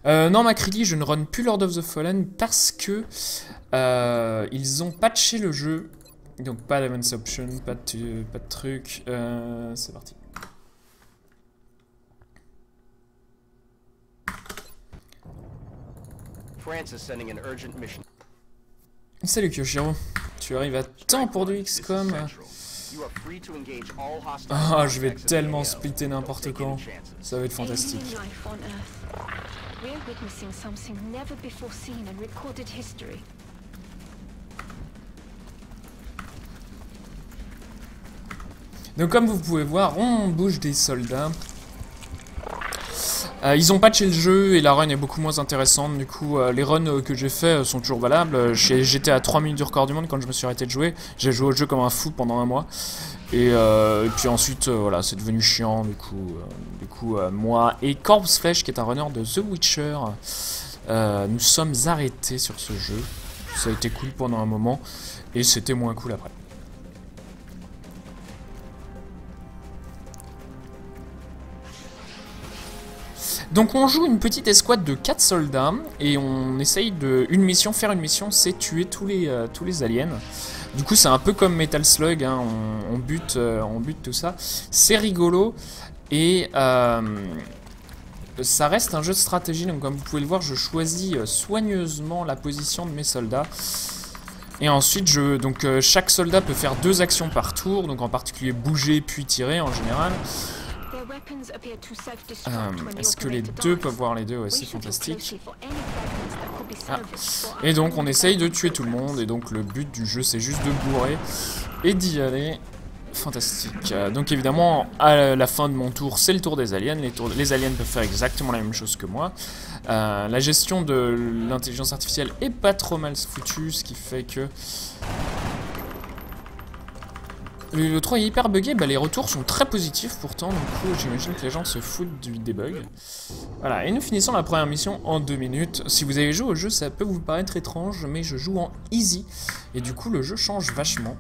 Non, Macready, je ne run plus Lord of the Fallen parce que ils ont patché le jeu. Donc pas d'advance option, pas de truc. C'est parti. Salut Kyoshiro, tu arrives à temps pour du XCOM. Ah, je vais tellement splitter n'importe quand. Ça va être fantastique. Donc comme vous pouvez voir, on bouge des soldats. Ils ont patché le jeu et la run est beaucoup moins intéressante. Du coup, les runs que j'ai fait sont toujours valables. J'étais à 3 minutes du record du monde quand je me suis arrêté de jouer. J'ai joué au jeu comme un fou pendant un mois. Et puis ensuite, voilà, c'est devenu chiant. Du coup, moi et Corpse Flesh, qui est un runner de The Witcher, nous sommes arrêtés sur ce jeu. Ça a été cool pendant un moment et c'était moins cool après. Donc on joue une petite escouade de 4 soldats et on essaye de faire une mission, c'est tuer tous les aliens. Du coup c'est un peu comme Metal Slug, hein, on bute tout ça. C'est rigolo et ça reste un jeu de stratégie, donc comme vous pouvez le voir, je choisis soigneusement la position de mes soldats. Et ensuite, chaque soldat peut faire 2 actions par tour, donc en particulier bouger puis tirer en général. Est-ce que les deux peuvent voir les deux? Ouais, c'est fantastique. Ah. Et donc on essaye de tuer tout le monde, et donc le but du jeu c'est juste de bourrer et d'y aller. Fantastique. Donc évidemment, à la fin de mon tour, c'est le tour des aliens. Les aliens peuvent faire exactement la même chose que moi. La gestion de l'intelligence artificielle est pas trop mal foutue, ce qui fait que... Le 3 est hyper buggé, bah les retours sont très positifs pourtant, du coup j'imagine que les gens se foutent des bugs. Voilà, et nous finissons la première mission en 2 minutes. Si vous avez joué au jeu, ça peut vous paraître étrange, mais je joue en easy, et du coup le jeu change vachement.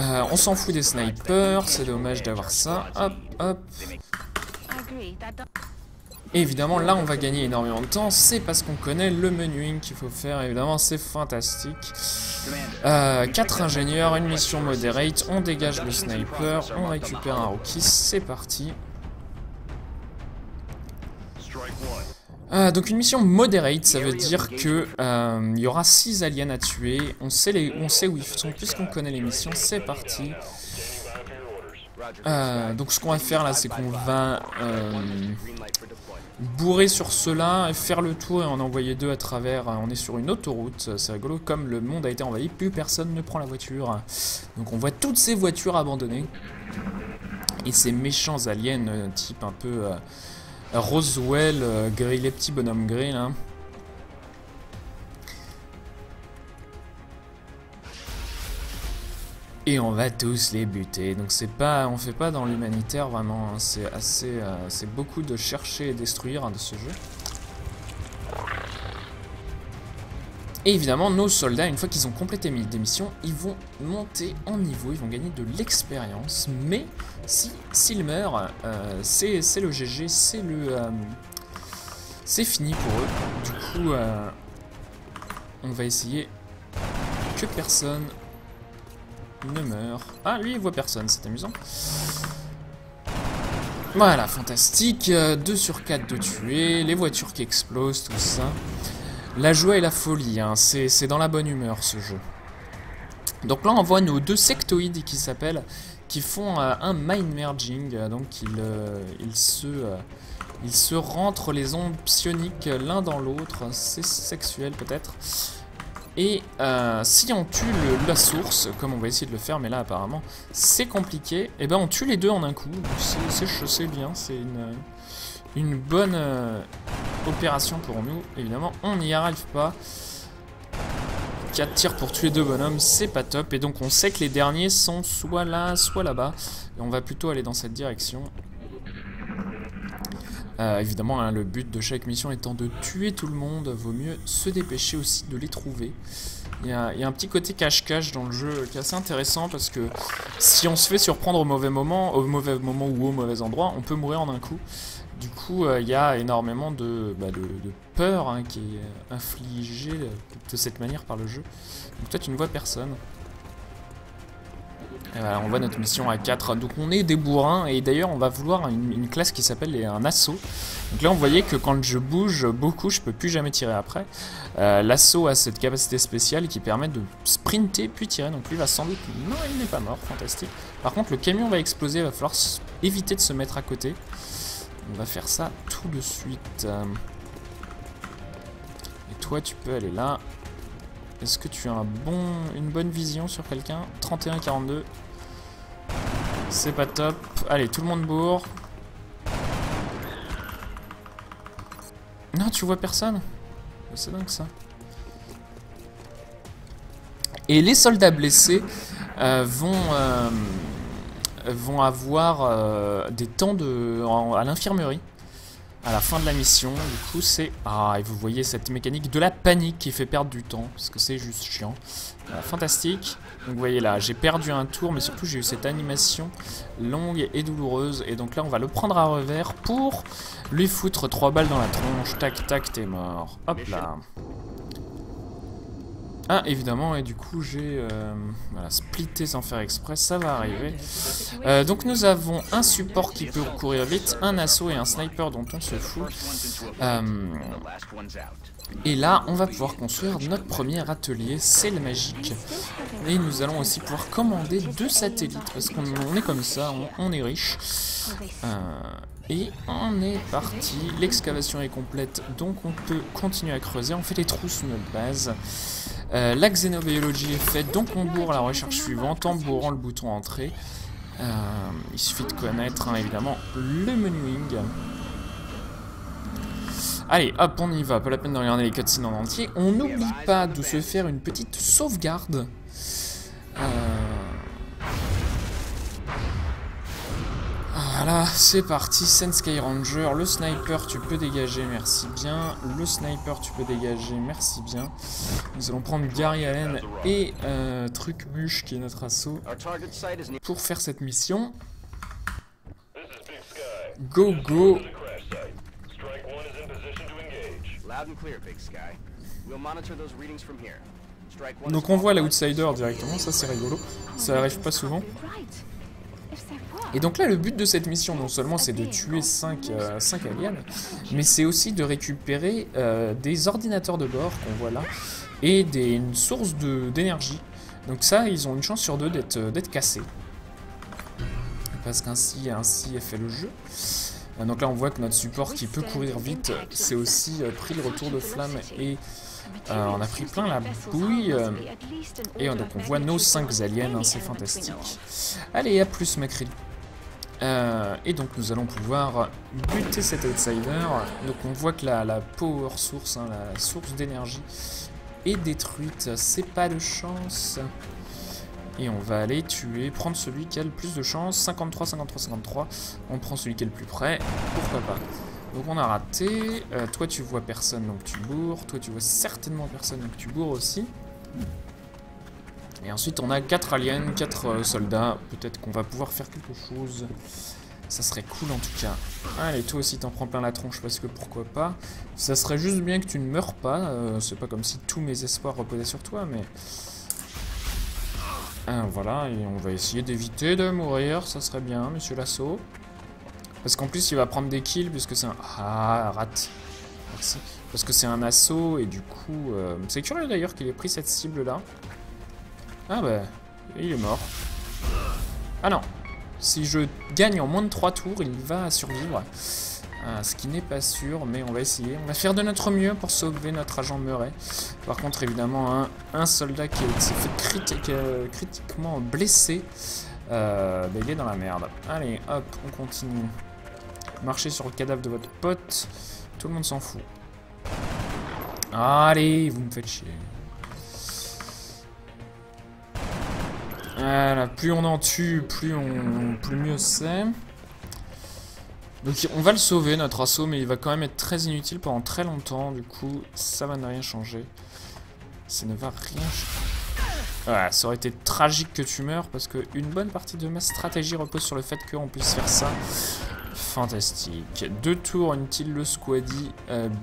On s'en fout des snipers, c'est dommage d'avoir ça. Hop, hop. Et évidemment, là, on va gagner énormément de temps. C'est parce qu'on connaît le menuing qu'il faut faire. Évidemment, c'est fantastique. 4 ingénieurs, une mission moderate. On dégage le sniper. On récupère un rookie. C'est parti. Donc une mission moderate, ça veut dire que il y aura 6 aliens à tuer. On sait où ils sont puisqu'on connaît les missions. C'est parti. Donc ce qu'on va faire là, c'est qu'on va bourrer sur ceux-là, faire le tour et en envoyer 2 à travers. On est sur une autoroute, c'est rigolo. Comme le monde a été envahi, plus personne ne prend la voiture. Donc on voit toutes ces voitures abandonnées. Et ces méchants aliens, type un peu Roswell, gris, les petits bonhommes gris là. Et on va tous les buter. Donc on fait pas dans l'humanitaire vraiment. Hein. C'est beaucoup de chercher et détruire hein, de ce jeu. Et évidemment, nos soldats, une fois qu'ils ont complété des missions, ils vont monter en niveau, ils vont gagner de l'expérience. Mais s'ils meurent, c'est le GG, c'est fini pour eux. Du coup, on va essayer que personne ne meurt. Ah, lui, il voit personne, c'est amusant. Voilà, fantastique. 2 sur 4 de tuer, les voitures qui explosent, tout ça. La joie et la folie, hein. C'est dans la bonne humeur ce jeu. Donc là, on voit nos 2 sectoïdes qui font un mind merging. Donc ils se rentrent les ondes psioniques l'un dans l'autre. C'est sexuel peut-être. Et si on tue la source, comme on va essayer de le faire, mais là apparemment c'est compliqué, et ben on tue les 2 en un coup. C'est bien, c'est une bonne opération pour nous. Évidemment, on n'y arrive pas. 4 tirs pour tuer 2 bonhommes, c'est pas top. Et donc on sait que les derniers sont soit là, soit là-bas. Et on va plutôt aller dans cette direction. Évidemment, hein, le but de chaque mission étant de tuer tout le monde, vaut mieux se dépêcher aussi de les trouver. Il y a un petit côté cache-cache dans le jeu qui est assez intéressant parce que si on se fait surprendre au mauvais moment ou au mauvais endroit, on peut mourir en un coup. Du coup, il y a énormément de peur hein, qui est infligée de cette manière par le jeu. Donc toi, tu ne vois personne. Et voilà, on voit notre mission à 4. Donc on est des bourrins et d'ailleurs on va vouloir une classe qui s'appelle un assaut. Donc là on voyait que quand je bouge beaucoup, je peux plus jamais tirer après. L'assaut a cette capacité spéciale qui permet de sprinter puis tirer. Donc lui va sans doute... Non, il n'est pas mort, fantastique. Par contre le camion va exploser, il va falloir éviter de se mettre à côté. On va faire ça tout de suite. Et toi tu peux aller là. Est-ce que tu as une bonne vision sur quelqu'un? 31-42. C'est pas top. Allez, tout le monde bourre. Non, tu vois personne? C'est dingue ça. Et les soldats blessés vont avoir des temps à l'infirmerie. À la fin de la mission, du coup c'est... Ah, et vous voyez cette mécanique de la panique qui fait perdre du temps, parce que c'est juste chiant. Fantastique. Donc vous voyez là, j'ai perdu un tour, mais surtout j'ai eu cette animation longue et douloureuse. Et donc là on va le prendre à revers pour lui foutre 3 balles dans la tronche. Tac tac, t'es mort. Hop là. Ah, évidemment, et du coup j'ai voilà, splitté sans faire exprès, ça va arriver. Donc nous avons un support qui peut courir vite, un assaut et un sniper dont on se fout. Et là, on va pouvoir construire notre premier atelier, c'est le magique. Et nous allons aussi pouvoir commander 2 satellites, parce qu'on est comme ça, on est riche. Et on est parti, l'excavation est complète, donc on peut continuer à creuser, on fait des trous sous notre base. La xénobiologie est faite, donc on bourre à la recherche suivante en bourrant le bouton entrée. Il suffit de connaître hein, évidemment le menuing. Allez, hop, on y va, pas la peine de regarder les cutscenes en entier. On n'oublie pas de se faire une petite sauvegarde. Voilà, c'est parti, Sen Sky Ranger, le sniper tu peux dégager, merci bien, le sniper tu peux dégager, merci bien. Nous allons prendre Gary Allen et Trucmuche qui est notre assaut pour faire cette mission. Go go. Donc on voit l'outsider directement, ça c'est rigolo, ça arrive pas souvent. Et donc là, le but de cette mission, non seulement c'est de tuer 5 aliens, mais c'est aussi de récupérer des ordinateurs de bord qu'on voit là, et une source d'énergie. Donc ça, ils ont une chance sur 2 d'être cassés. Parce qu'ainsi est fait le jeu. Donc là, on voit que notre support qui peut courir vite, c'est aussi pris le retour de flamme et... on a pris plein la bouille et donc on voit nos 5 aliens, hein, c'est fantastique. Allez, à plus Macri. Et donc nous allons pouvoir buter cet outsider. Donc on voit que la power source, hein, la source d'énergie est détruite, c'est pas de chance. Et on va aller prendre celui qui a le plus de chance, 53, 53, 53. On prend celui qui est le plus près, pourquoi pas. Donc on a raté, toi tu vois personne donc tu bourres, toi tu vois certainement personne donc tu bourres aussi. Et ensuite on a 4 aliens, 4 soldats, peut-être qu'on va pouvoir faire quelque chose. Ça serait cool en tout cas. Allez, toi aussi t'en prends plein la tronche parce que pourquoi pas. Ça serait juste bien que tu ne meurs pas, c'est pas comme si tous mes espoirs reposaient sur toi mais... voilà, et on va essayer d'éviter de mourir, ça serait bien monsieur l'assaut. Parce qu'en plus il va prendre des kills puisque c'est un... Ah, rate. Merci. Parce que c'est un assaut et du coup... C'est curieux d'ailleurs qu'il ait pris cette cible là. Ah bah, il est mort. Ah non. Si je gagne en moins de 3 tours, il va survivre. Ce qui n'est pas sûr, mais on va essayer. On va faire de notre mieux pour sauver notre agent Murray. Par contre, évidemment, un soldat qui s'est fait critiquement blessé, bah, il est dans la merde. Allez, hop, on continue. Marchez sur le cadavre de votre pote. Tout le monde s'en fout. Allez, vous me faites chier. Voilà, plus on en tue, plus mieux c'est. Donc on va le sauver notre assaut, mais il va quand même être très inutile pendant très longtemps. Du coup, ça va ne rien changer. Ça ne va rien changer. Voilà, ça aurait été tragique que tu meurs parce qu'une bonne partie de ma stratégie repose sur le fait qu'on puisse faire ça Fantastique. 2 tours, une le squaddy,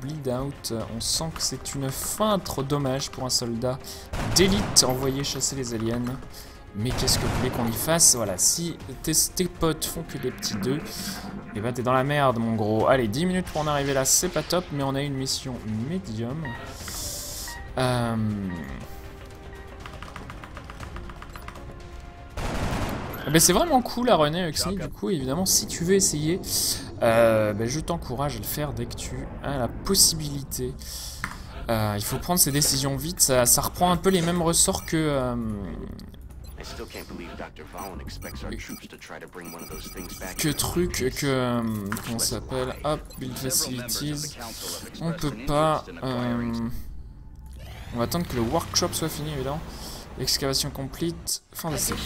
bleed out. On sent que c'est une fin trop dommage pour un soldat d'élite envoyé chasser les aliens. Mais qu'est-ce que vous voulez qu'on y fasse? Voilà, si tes potes font que des petits 2, et bah t'es dans la merde mon gros. Allez, 10 minutes pour en arriver là, c'est pas top, mais on a une mission médium. Ben c'est vraiment cool à runner Huxley, du coup évidemment si tu veux essayer, je t'encourage à le faire dès que tu as la possibilité. Il faut prendre ses décisions vite, ça reprend un peu les mêmes ressorts que comment ça s'appelle, hop, build facilities, on peut pas, on va attendre que le workshop soit fini évidemment. Excavation complete, fantastique.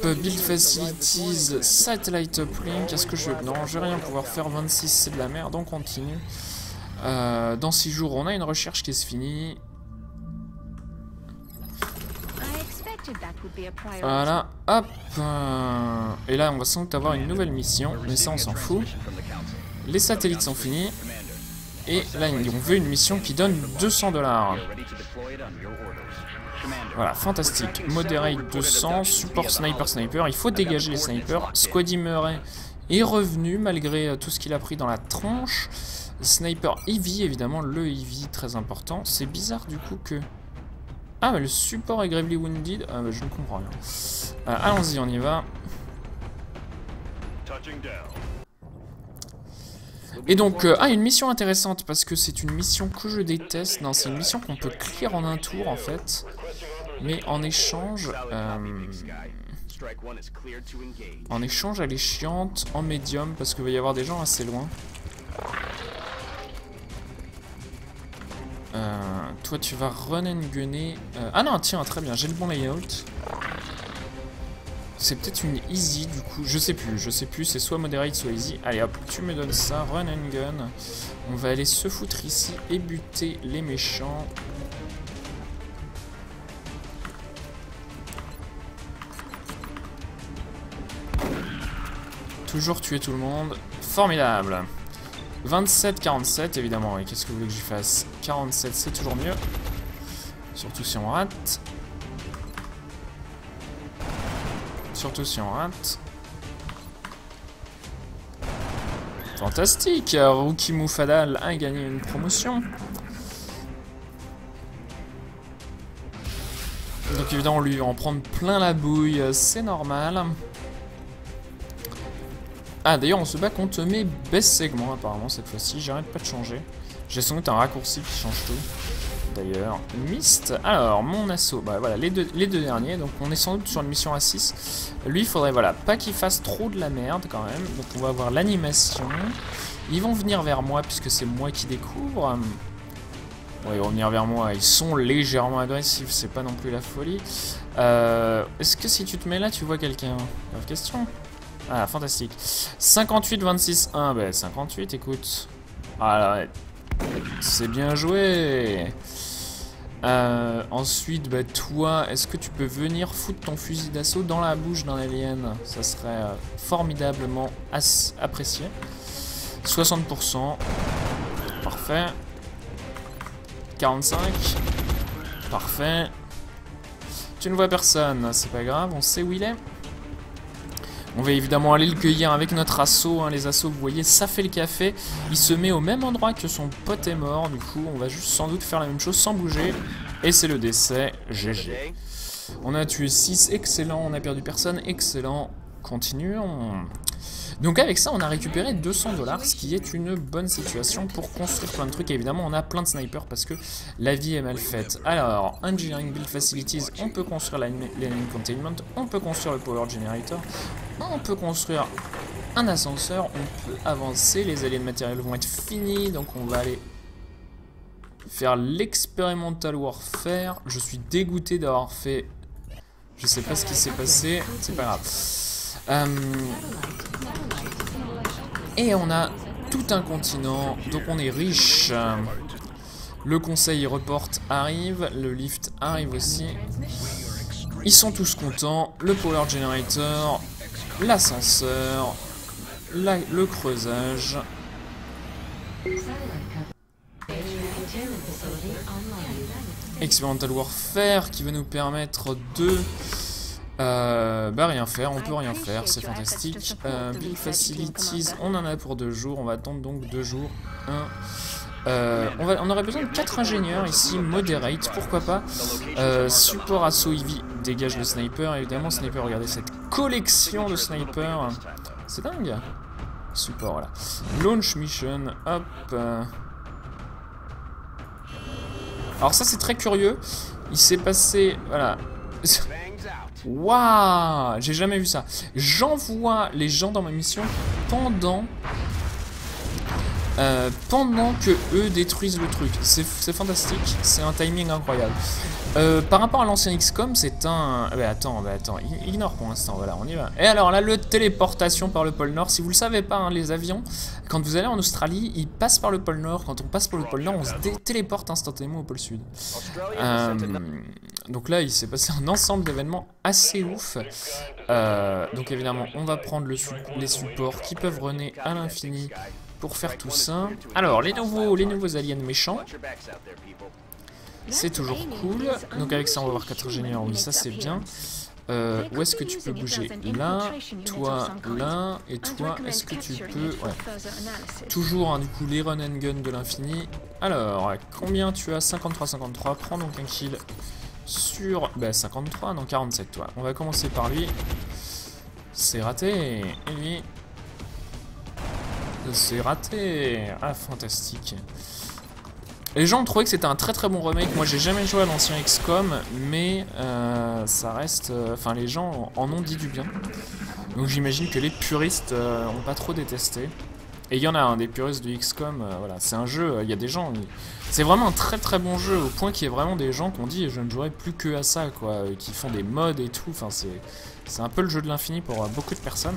Build facilities, satellite uplink. Est-ce que je vais... Non, je vais rien pouvoir faire. 26, c'est de la merde, on continue. Dans 6 jours, on a une recherche qui se finit. Voilà, hop. Et là, on va sans doute avoir une nouvelle mission, mais ça, on s'en fout. Les satellites sont finis. Et là, on veut une mission qui donne 200 $. Voilà, fantastique. Moderate 200, support sniper. Il faut dégager les snipers. Squaddy Murray est revenu malgré tout ce qu'il a pris dans la tronche. Sniper Heavy, évidemment, le Heavy, très important. C'est bizarre du coup que... Ah, mais le support est gravely wounded. Je ne comprends rien. Allons-y, on y va. Et donc, une mission intéressante parce que c'est une mission que je déteste. Non, c'est une mission qu'on peut clear en un tour en fait. Mais en échange, elle est chiante en médium parce qu'il va y avoir des gens assez loin. Toi, tu vas run and gunner. Ah non, tiens, très bien, j'ai le bon layout. C'est peut-être une easy du coup, je sais plus, c'est soit moderate soit easy. Allez hop, tu me donnes ça, run and gun. On va aller se foutre ici et buter les méchants. Toujours tuer tout le monde, formidable. 27-47 évidemment, et qu'est-ce que vous voulez que j'y fasse? 47 c'est toujours mieux, surtout si on rate. Surtout si on rate. Fantastique, Rookie Moufadal a gagné une promotion. Donc évidemment, on lui va en prendre plein la bouille, c'est normal. Ah d'ailleurs, on se bat contre mes best segments apparemment cette fois-ci, j'arrête pas de changer. J'ai sans doute un raccourci qui change tout. D'ailleurs, Mist. Alors, mon assaut, bah voilà, les deux derniers. Donc, on est sans doute sur une mission à 6. Lui, il faudrait, voilà, pas qu'il fasse trop de la merde quand même. Donc, on va avoir l'animation. Ils vont venir vers moi puisque c'est moi qui découvre. Ouais, ils vont venir vers moi. Ils sont légèrement agressifs, c'est pas non plus la folie. Est-ce que si tu te mets là, tu vois quelqu'un? Grave question. Ah, fantastique. 58-26-1. Bah, 58, écoute. Ah, ouais. C'est bien joué. Ensuite, bah, toi, est-ce que tu peux venir foutre ton fusil d'assaut dans la bouche d'un alien? Ça serait formidablement apprécié. 60%. Parfait. 45. Parfait. Tu ne vois personne, c'est pas grave, on sait où il est. On va évidemment aller le cueillir avec notre assaut, hein. Les assauts, vous voyez, ça fait le café. Il se met au même endroit que son pote est mort. Du coup, on va juste sans doute faire la même chose sans bouger. Et c'est le décès. GG. On a tué 6, excellent. On a perdu personne, excellent. Continuons. Donc avec ça, on a récupéré 200 $, ce qui est une bonne situation pour construire plein de trucs. Et évidemment, on a plein de snipers parce que la vie est mal faite. Alors, Engineering Build Facilities, on peut construire l'enemy containment, on peut construire le power generator, on peut construire un ascenseur, on peut avancer. Les alliés de matériel vont être finis, donc on va aller faire l'experimental warfare. Je suis dégoûté d'avoir fait... Je sais pas ce qui s'est passé, c'est pas grave. Et on a tout un continent, donc on est riche. Le conseil reporte arrive, le lift arrive aussi. Ils sont tous contents, le power generator, l'ascenseur. le creusage. Experimental Warfare qui va nous permettre de... bah rien faire, on peut rien faire, c'est fantastique. Build Facilities, on en a pour 2 jours, on va attendre donc 2 jours. On aurait besoin de 4 ingénieurs ici, Moderate, pourquoi pas. Support assaut Eevee, dégage le sniper, évidemment sniper, regardez cette collection de snipers, c'est dingue. Support, voilà. Launch Mission, hop. Alors ça c'est très curieux, il s'est passé, voilà. Waouh, j'ai jamais vu ça. J'envoie les gens dans ma mission pendant que eux détruisent le truc. C'est fantastique, c'est un timing incroyable. Par rapport à l'ancien XCOM, c'est un... attends, ignore pour l'instant, voilà, on y va. Et alors là, le téléportation par le pôle Nord, si vous le savez pas, hein, les avions, quand vous allez en Australie, ils passent par le pôle Nord. Quand on passe par le pôle Nord, on se téléporte instantanément au pôle Sud. Donc là, il s'est passé un ensemble d'événements assez ouf. Donc évidemment, on va prendre les supports qui peuvent runner à l'infini pour faire tout ça. Alors, les nouveaux aliens méchants. C'est toujours cool. Donc avec ça, on va avoir 4 ingénieurs. Oui, ça c'est bien. Où est-ce que tu peux bouger? Là, toi, là, et toi, est-ce que tu peux... Ouais. Toujours, hein, du coup, les run and gun de l'infini. Alors, combien tu as? 53. Prends donc un kill sur... 53, non, 47, toi. On va commencer par lui. C'est raté. Et lui... C'est raté. Ah, fantastique. Les gens ont trouvé que c'était un très bon remake. Moi j'ai jamais joué à l'ancien XCOM, mais ça reste... Enfin les gens en ont dit du bien. Donc j'imagine que les puristes ont pas trop détesté. Et il y en a un des puristes de XCOM, voilà, c'est un jeu, il y a des gens... C'est vraiment un très bon jeu, au point qu'il y a vraiment des gens qui ont dit je ne jouerai plus que à ça, quoi, qui font des mods et tout. Enfin c'est un peu le jeu de l'infini pour beaucoup de personnes.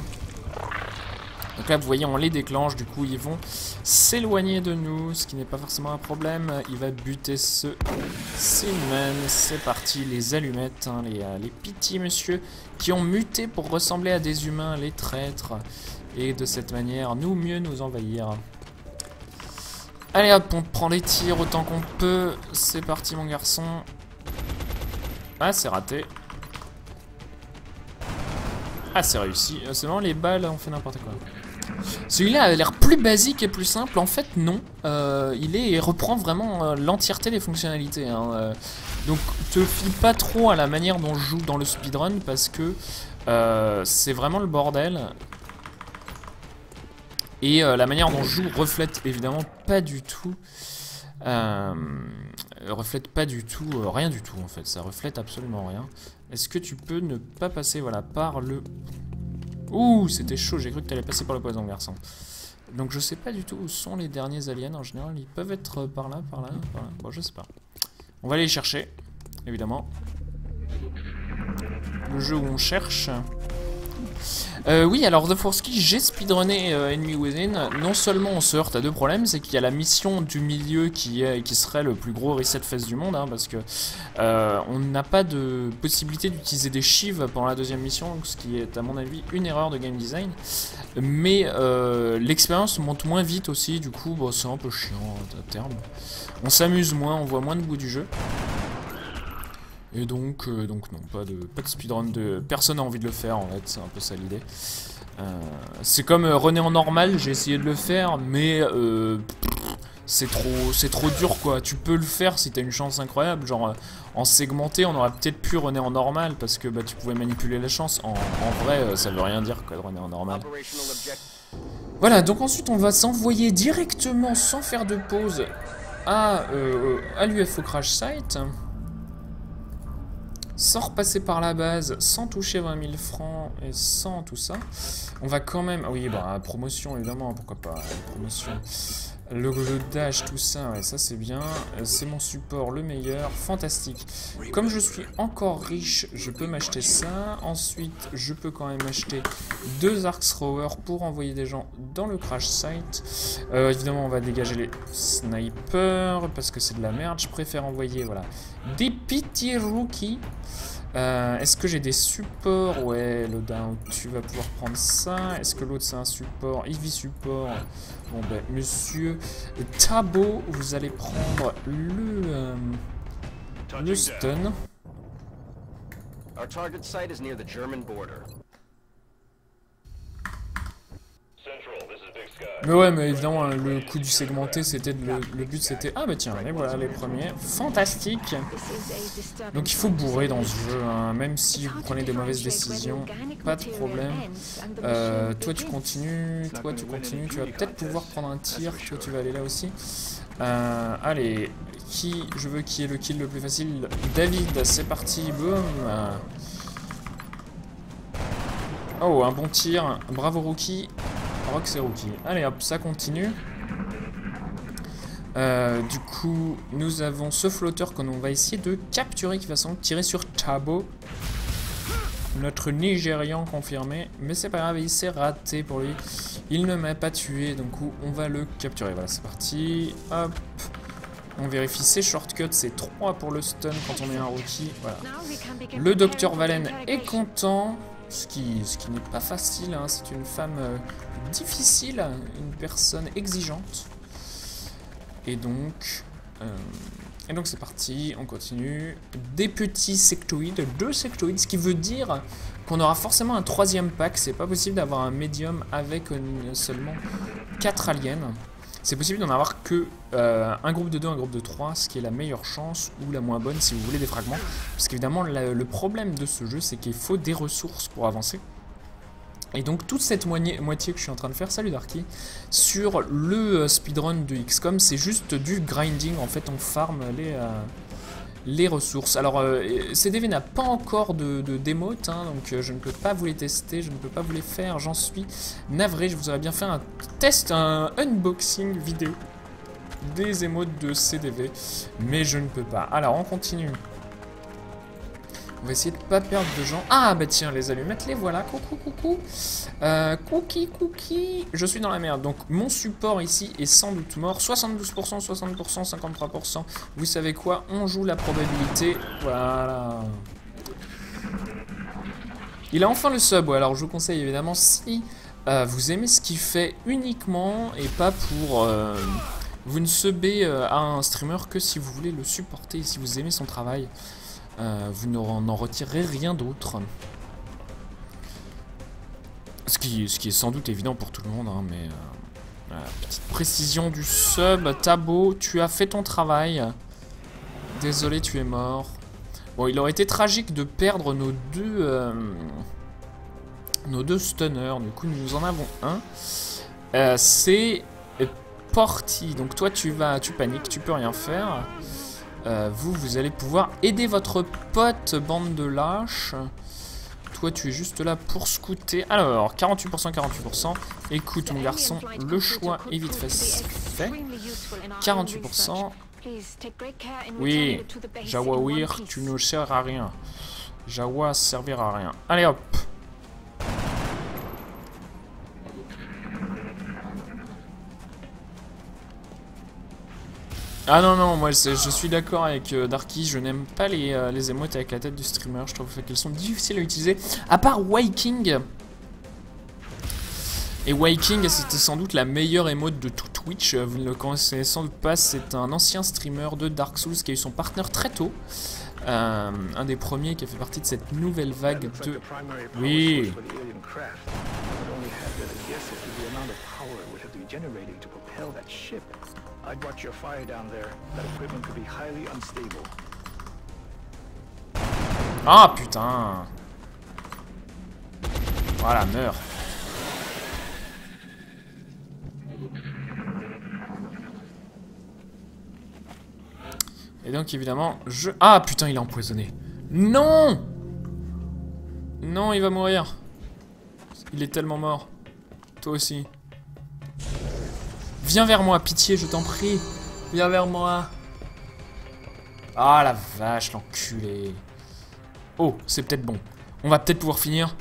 Donc là, vous voyez, on les déclenche, du coup, ils vont s'éloigner de nous, ce qui n'est pas forcément un problème. Il va buter ce Seaman. C'est parti, les allumettes, hein, les petits monsieur qui ont muté pour ressembler à des humains, les traîtres. Et de cette manière, mieux nous envahir. Allez hop, on prend les tirs autant qu'on peut. C'est parti, mon garçon. Ah, c'est raté. Ah, c'est réussi. C'est vraiment les balles, on fait n'importe quoi. Celui-là a l'air plus basique et plus simple. En fait, non. Il reprend vraiment l'entièreté des fonctionnalités. Hein. Donc, te fie pas trop à la manière dont je joue dans le speedrun parce que c'est vraiment le bordel. Et la manière dont je joue reflète évidemment pas du tout. Reflète pas du tout, rien du tout en fait. Ça reflète absolument rien. Est-ce que tu peux ne pas passer, voilà, par le... Ouh, c'était chaud, j'ai cru que tu allais passer par le poison, garçon. Donc je sais pas du tout où sont les derniers aliens, en général, ils peuvent être par là. Bon, je sais pas. On va aller les chercher, évidemment. Le jeu où on cherche. Oui, alors The Force Key, j'ai speedrunné Enemy Within. Non seulement on se heurte à 2 problèmes, c'est qu'il y a la mission du milieu qui serait le plus gros reset face du monde, hein, parce que on n'a pas de possibilité d'utiliser des chives pendant la deuxième mission, ce qui est à mon avis une erreur de game design. Mais l'expérience monte moins vite aussi, du coup bon, c'est un peu chiant à terme. On s'amuse moins, on voit moins de bout du jeu. Et donc non, pas de speedrun de... Personne n'a envie de le faire en fait, c'est un peu ça l'idée. C'est comme runner en normal, j'ai essayé de le faire, mais c'est trop dur quoi. Tu peux le faire si t'as une chance incroyable, genre en segmenté on aurait peut-être pu runner en normal parce que bah, tu pouvais manipuler la chance. En vrai ça veut rien dire quoi de runner en normal. Voilà, donc ensuite on va s'envoyer directement sans faire de pause à l'UFO Crash Site. Sans repasser par la base, sans toucher 20 000 francs et sans tout ça. On va quand même... Ah oui, bah, promotion, évidemment, pourquoi pas, promotion. Le dash, tout ça, ouais, ça c'est bien. C'est mon support le meilleur, fantastique. Comme je suis encore riche, je peux m'acheter ça. Ensuite, je peux quand même acheter 2 Arc Thrower pour envoyer des gens dans le crash site. Évidemment, on va dégager les snipers parce que c'est de la merde. Je préfère envoyer, voilà, des petits rookies. Est-ce que j'ai des supports? Ouais, Loadout, tu vas pouvoir prendre ça. Est-ce que l'autre c'est un support? Heavy support. Bon ben, monsieur Tabo, vous allez prendre le stun. Our target site is near the German border. Mais ouais, mais évidemment, hein, le coup du segmenté, c'était le but, c'était... Ah bah tiens, les voilà, les premiers. Fantastique. Donc il faut bourrer dans ce jeu, hein, même si vous prenez des mauvaises décisions, pas de problème. Toi tu continues, tu vas peut-être pouvoir prendre un tir, toi tu vas aller là aussi. Allez, je veux qui est le kill le plus facile? David, c'est parti, boum. Oh, un bon tir, bravo Rookie. Rock c'est Rookie. Allez hop, ça continue. Du coup, nous avons ce flotteur qu'on va essayer de capturer, qui va sans doute tirer sur Tabo, notre Nigérian confirmé. Mais c'est pas grave, il s'est raté pour lui. Il ne m'a pas tué, donc on va le capturer. Voilà, c'est parti. Hop. On vérifie ses shortcuts, c'est 3 pour le stun quand on est un Rookie. Voilà. Le docteur Valen est content. Ce qui n'est pas facile, hein. C'est une femme difficile, une personne exigeante. Et donc c'est parti, on continue. Des petits sectoïdes, 2 sectoïdes, ce qui veut dire qu'on aura forcément un 3e pack. C'est pas possible d'avoir un médium avec seulement 4 aliens. C'est possible d'en avoir que un groupe de 2, un groupe de 3, ce qui est la meilleure chance ou la moins bonne si vous voulez des fragments. Parce qu'évidemment, le problème de ce jeu, c'est qu'il faut des ressources pour avancer. Et donc toute cette moitié que je suis en train de faire, salut Darky, sur le speedrun de XCOM, c'est juste du grinding. En fait, on farm les ressources. Alors, CDV n'a pas encore de démote, hein, donc je ne peux pas vous les tester, je ne peux pas vous les faire, j'en suis navré. Je vous aurais bien fait un test, un unboxing vidéo des émotes de CDV, mais je ne peux pas. Alors, on continue. On va essayer de pas perdre de gens. Ah bah tiens, les allumettes, les voilà. Coucou, coucou. Cookie. Je suis dans la merde. Donc mon support ici est sans doute mort. 72%, 60%, 53%. Vous savez quoi? On joue la probabilité. Voilà. Il a enfin le sub. Alors je vous conseille évidemment, si vous aimez ce qu'il fait uniquement et pas pour... vous ne subez à un streamer que si vous voulez le supporter et si vous aimez son travail. Vous n'en retirerez rien d'autre. Ce qui est sans doute évident pour tout le monde, hein, mais... petite précision du sub. Tabo, tu as fait ton travail. Désolé, tu es mort. Bon, il aurait été tragique de perdre nos deux stunners. Du coup, nous en avons un. C'est Porty. Donc toi, tu paniques, tu peux rien faire. Vous allez pouvoir aider votre pote, bande de lâches. Toi, tu es juste là pour scouter. Alors, 48%, 48%. Écoute, mon garçon, le choix est vite fait. 48%. Oui, Jawawir, tu ne sers à rien. Jawa servira à rien. Allez, hop. Ah non, non, moi je suis d'accord avec Darky, je n'aime pas les émotes avec la tête du streamer, je trouve qu'elles sont difficiles à utiliser, à part Waking. Et Waking, c'était sans doute la meilleure émote de tout Twitch, vous ne le connaissez sans doute pas, c'est un ancien streamer de Dark Souls qui a eu son partenaire très tôt. Un des premiers qui a fait partie de cette nouvelle vague de... Oui. I'd watch your fire down there. That equipment could be highly unstable. Ah putain. Voilà, meurs. Et donc évidemment, Ah putain, il est empoisonné. Non. Non, il va mourir. Il est tellement mort. Toi aussi. Viens vers moi, pitié, je t'en prie. Viens vers moi. Ah la vache, l'enculé. Oh, c'est peut-être bon. On va peut-être pouvoir finir.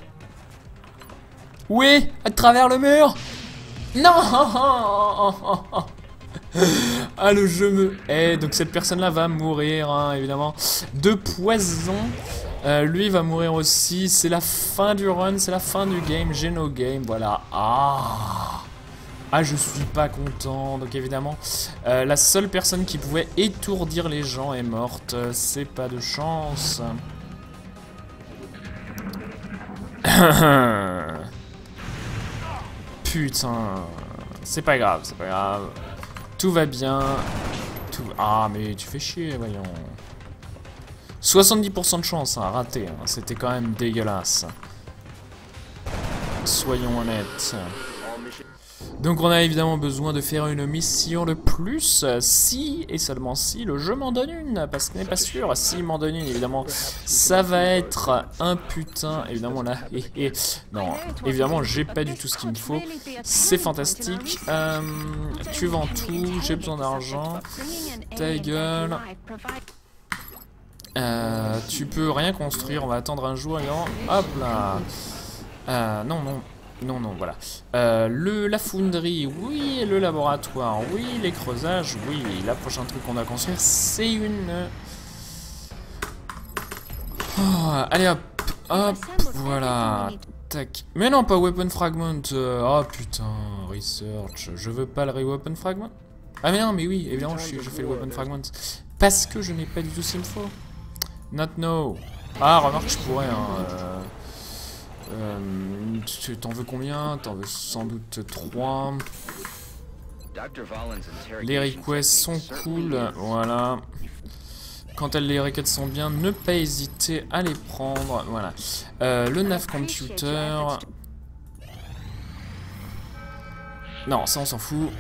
Oui, à travers le mur. Non. Ah, le jeu me... Eh, donc cette personne-là va mourir, hein, évidemment. De poison. Lui va mourir aussi. C'est la fin du run, c'est la fin du game. J'ai no game, voilà. Ah, je suis pas content. Donc évidemment, la seule personne qui pouvait étourdir les gens est morte. C'est pas de chance. Putain. C'est pas grave, c'est pas grave. Tout va bien. Ah, mais tu fais chier, voyons. 70% de chance, hein, raté. Hein. C'était quand même dégueulasse. Soyons honnêtes. Donc on a évidemment besoin de faire une mission de plus, si et seulement si le jeu m'en donne une, parce que n'est pas sûr, s'il m'en donne une évidemment ça va être un putain, évidemment là, non, évidemment j'ai pas du tout ce qu'il me faut, c'est fantastique, tu vends tout, j'ai besoin d'argent, ta gueule, tu peux rien construire, on va attendre un jour et hop là, non, voilà. La fonderie, oui, le laboratoire, oui, les creusages, oui. La prochaine truc qu'on va construire, c'est une... Oh, allez, hop, voilà. Tac. Mais non, pas Weapon Fragment. Oh, putain, Research. Je veux pas le Weapon Fragment. Ah, mais non, mais oui, évidemment, je fais le Weapon Fragment. Parce que je n'ai pas du tout ce qu'il me faut. Not no. Ah, remarque, je pourrais, hein... t'en veux combien? T'en veux sans doute 3. Les requests sont cool, voilà. Quand les requêtes sont bien, ne pas hésiter à les prendre, voilà. Le nav computer. Non, ça on s'en fout.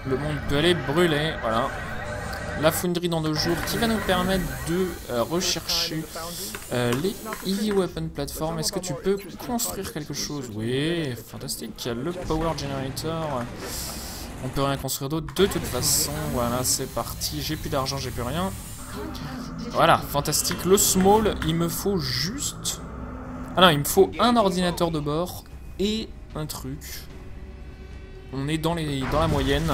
Le monde peut aller brûler, voilà. La fonderie dans 2 jours qui va nous permettre de rechercher les Heavy Weapon Platform. Est-ce que tu peux construire quelque chose? Oui, fantastique. Le Power Generator. On peut rien construire d'autre de toute façon. Voilà, c'est parti. J'ai plus d'argent, j'ai plus rien. Voilà, fantastique. Le Small, il me faut juste... Ah non, il me faut un ordinateur de bord et un truc. On est dans la moyenne.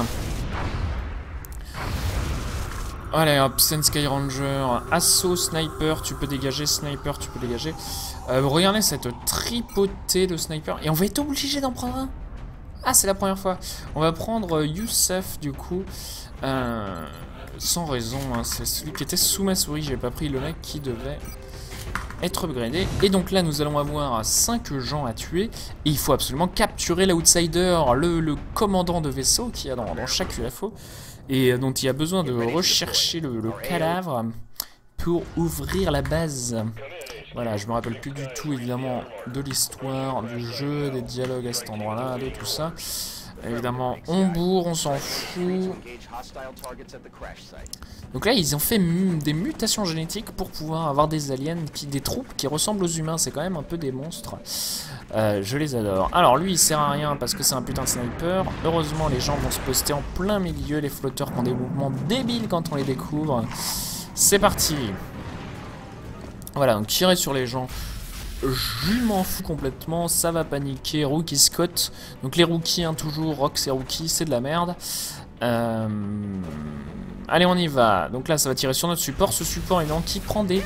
Allez hop, Sen Sky Ranger, Assaut, Sniper, tu peux dégager, Sniper, tu peux dégager. Regardez cette tripotée de Sniper, et on va être obligé d'en prendre un. Ah, c'est la première fois. On va prendre Youssef du coup, sans raison, hein. C'est celui qui était sous ma souris, j'ai pas pris le mec qui devait être upgradé. Et donc là, nous allons avoir 5 gens à tuer, et il faut absolument capturer l'Outsider, le commandant de vaisseau qui a dans chaque UFO. Et dont il y a besoin de rechercher le cadavre pour ouvrir la base. Voilà, je me rappelle plus du tout évidemment de l'histoire, du jeu, des dialogues à cet endroit-là, de tout ça. Évidemment, on bourre, on s'en fout. Donc là, ils ont fait des mutations génétiques pour pouvoir avoir des aliens, des troupes qui ressemblent aux humains. C'est quand même un peu des monstres. Je les adore. Alors lui, il sert à rien parce que c'est un putain de sniper. Heureusement, les gens vont se poster en plein milieu. Les flotteurs qui ont des mouvements débiles quand on les découvre. C'est parti. Voilà, donc tirer sur les gens. Je m'en fous complètement, ça va paniquer. Rookie Scott, donc les rookies, hein, toujours, Rox et rookies, c'est de la merde. Allez, on y va. Donc là, ça va tirer sur notre support. Ce support, évidemment, qui prend des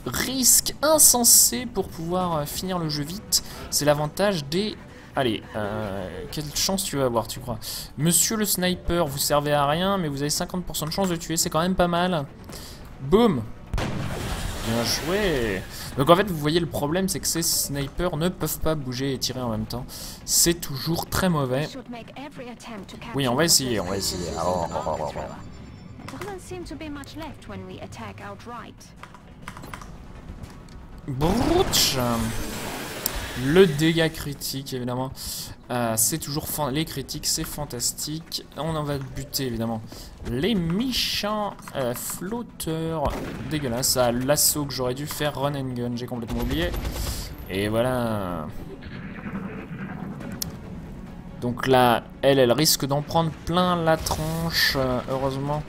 risques insensés pour pouvoir finir le jeu vite. C'est l'avantage des... Allez, quelle chance tu vas avoir, tu crois? Monsieur le sniper, vous servez à rien, mais vous avez 50% de chance de tuer, c'est quand même pas mal. Boum. Bien joué. Donc en fait, vous voyez, le problème, c'est que ces snipers ne peuvent pas bouger et tirer en même temps. C'est toujours très mauvais. Oui, on va essayer, on va essayer. Brouch. Le dégât critique, évidemment. C'est toujours... Les critiques, c'est fantastique. On en va buter, évidemment. Les méchants flotteurs. Dégueulasse. Ah, l'assaut que j'aurais dû faire run and gun. J'ai complètement oublié. Et voilà. Donc là, elle risque d'en prendre plein la tronche. Heureusement,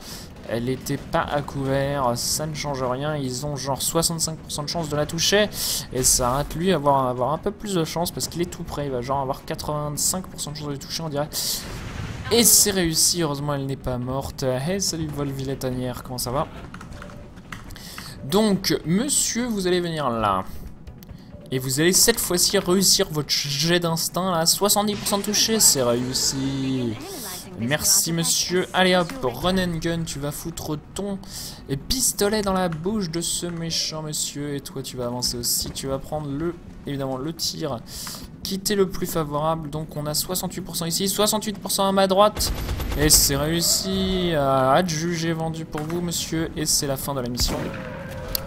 elle n'était pas à couvert. Ça ne change rien. Ils ont genre 65% de chance de la toucher. Et ça rate lui avoir un peu plus de chance parce qu'il est tout près. Il va genre avoir 85% de chance de les toucher, on dirait. Et c'est réussi. Heureusement, elle n'est pas morte. Hey, salut Volville Tanière. Comment ça va? Donc, monsieur, vous allez venir là. Et vous allez cette fois-ci réussir votre jet d'instinct là. 70% de touché, c'est réussi. Merci monsieur. Allez hop, run and gun, tu vas foutre ton pistolet dans la bouche de ce méchant monsieur. Et toi tu vas avancer aussi, tu vas prendre évidemment le tir qui était le plus favorable. Donc on a 68% ici, 68% à ma droite. Et c'est réussi. Adjugé vendu pour vous monsieur. Et c'est la fin de la mission.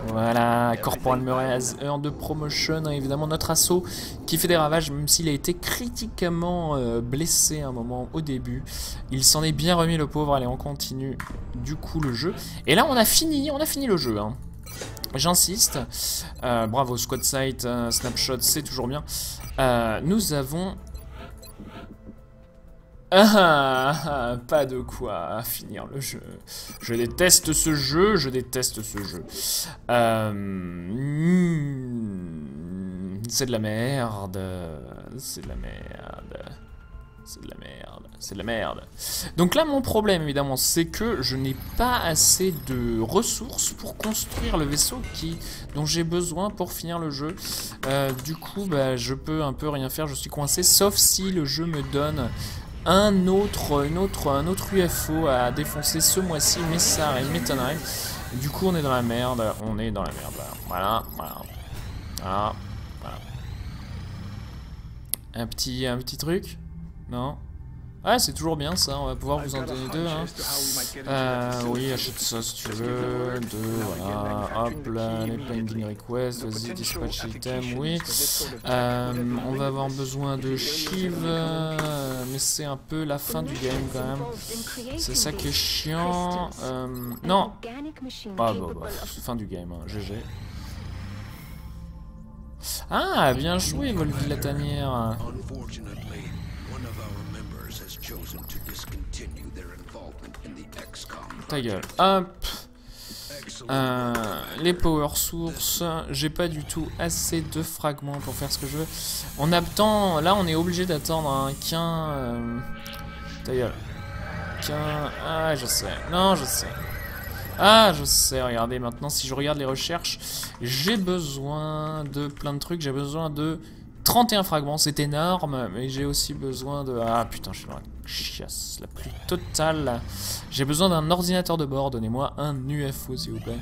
Voilà, Corporal Murray, heure de promotion, évidemment notre assaut qui fait des ravages, même s'il a été critiquement blessé un moment au début. Il s'en est bien remis le pauvre. Allez, on continue du coup le jeu. Et là on a fini le jeu, hein. J'insiste. Bravo, squad sight, snapshot, c'est toujours bien. Nous avons... pas de quoi finir le jeu. Je déteste ce jeu, je déteste ce jeu. C'est de la merde. C'est de la merde. C'est de la merde. C'est de la merde. Donc là, mon problème, évidemment, c'est que je n'ai pas assez de ressources pour construire le vaisseau dont j'ai besoin pour finir le jeu. Du coup, bah, je peux un peu rien faire, je suis coincé, sauf si le jeu me donne un autre UFO à défoncer ce mois-ci, mais ça m'étonnerait. Du coup, on est dans la merde. On est dans la merde. Voilà, voilà. Voilà, voilà. Un petit truc? Non? Ouais, c'est toujours bien ça, on va pouvoir vous en donner deux. Hein. Oui, achète ça si tu veux. Deux, voilà. Hop là, les pending requests, vas-y, dispatch item, oui. On va avoir besoin de Shiv, mais c'est un peu la fin du game quand même. C'est ça qui est chiant. Non. Ah bah, fin du game, hein. GG. Ah, bien joué, Volvi la tanière. Ta gueule. Hop. Les power sources. J'ai pas du tout assez de fragments pour faire ce que je veux. On attend. Là, on est obligé d'attendre ta gueule. Ah, je sais. Non, je sais. Ah, je sais. Regardez, maintenant, si je regarde les recherches, j'ai besoin de plein de trucs. J'ai besoin de 31 fragments, c'est énorme, mais j'ai aussi besoin de... Ah putain, je suis dans la chiasse la plus totale. J'ai besoin d'un ordinateur de bord, donnez-moi un UFO s'il vous plaît.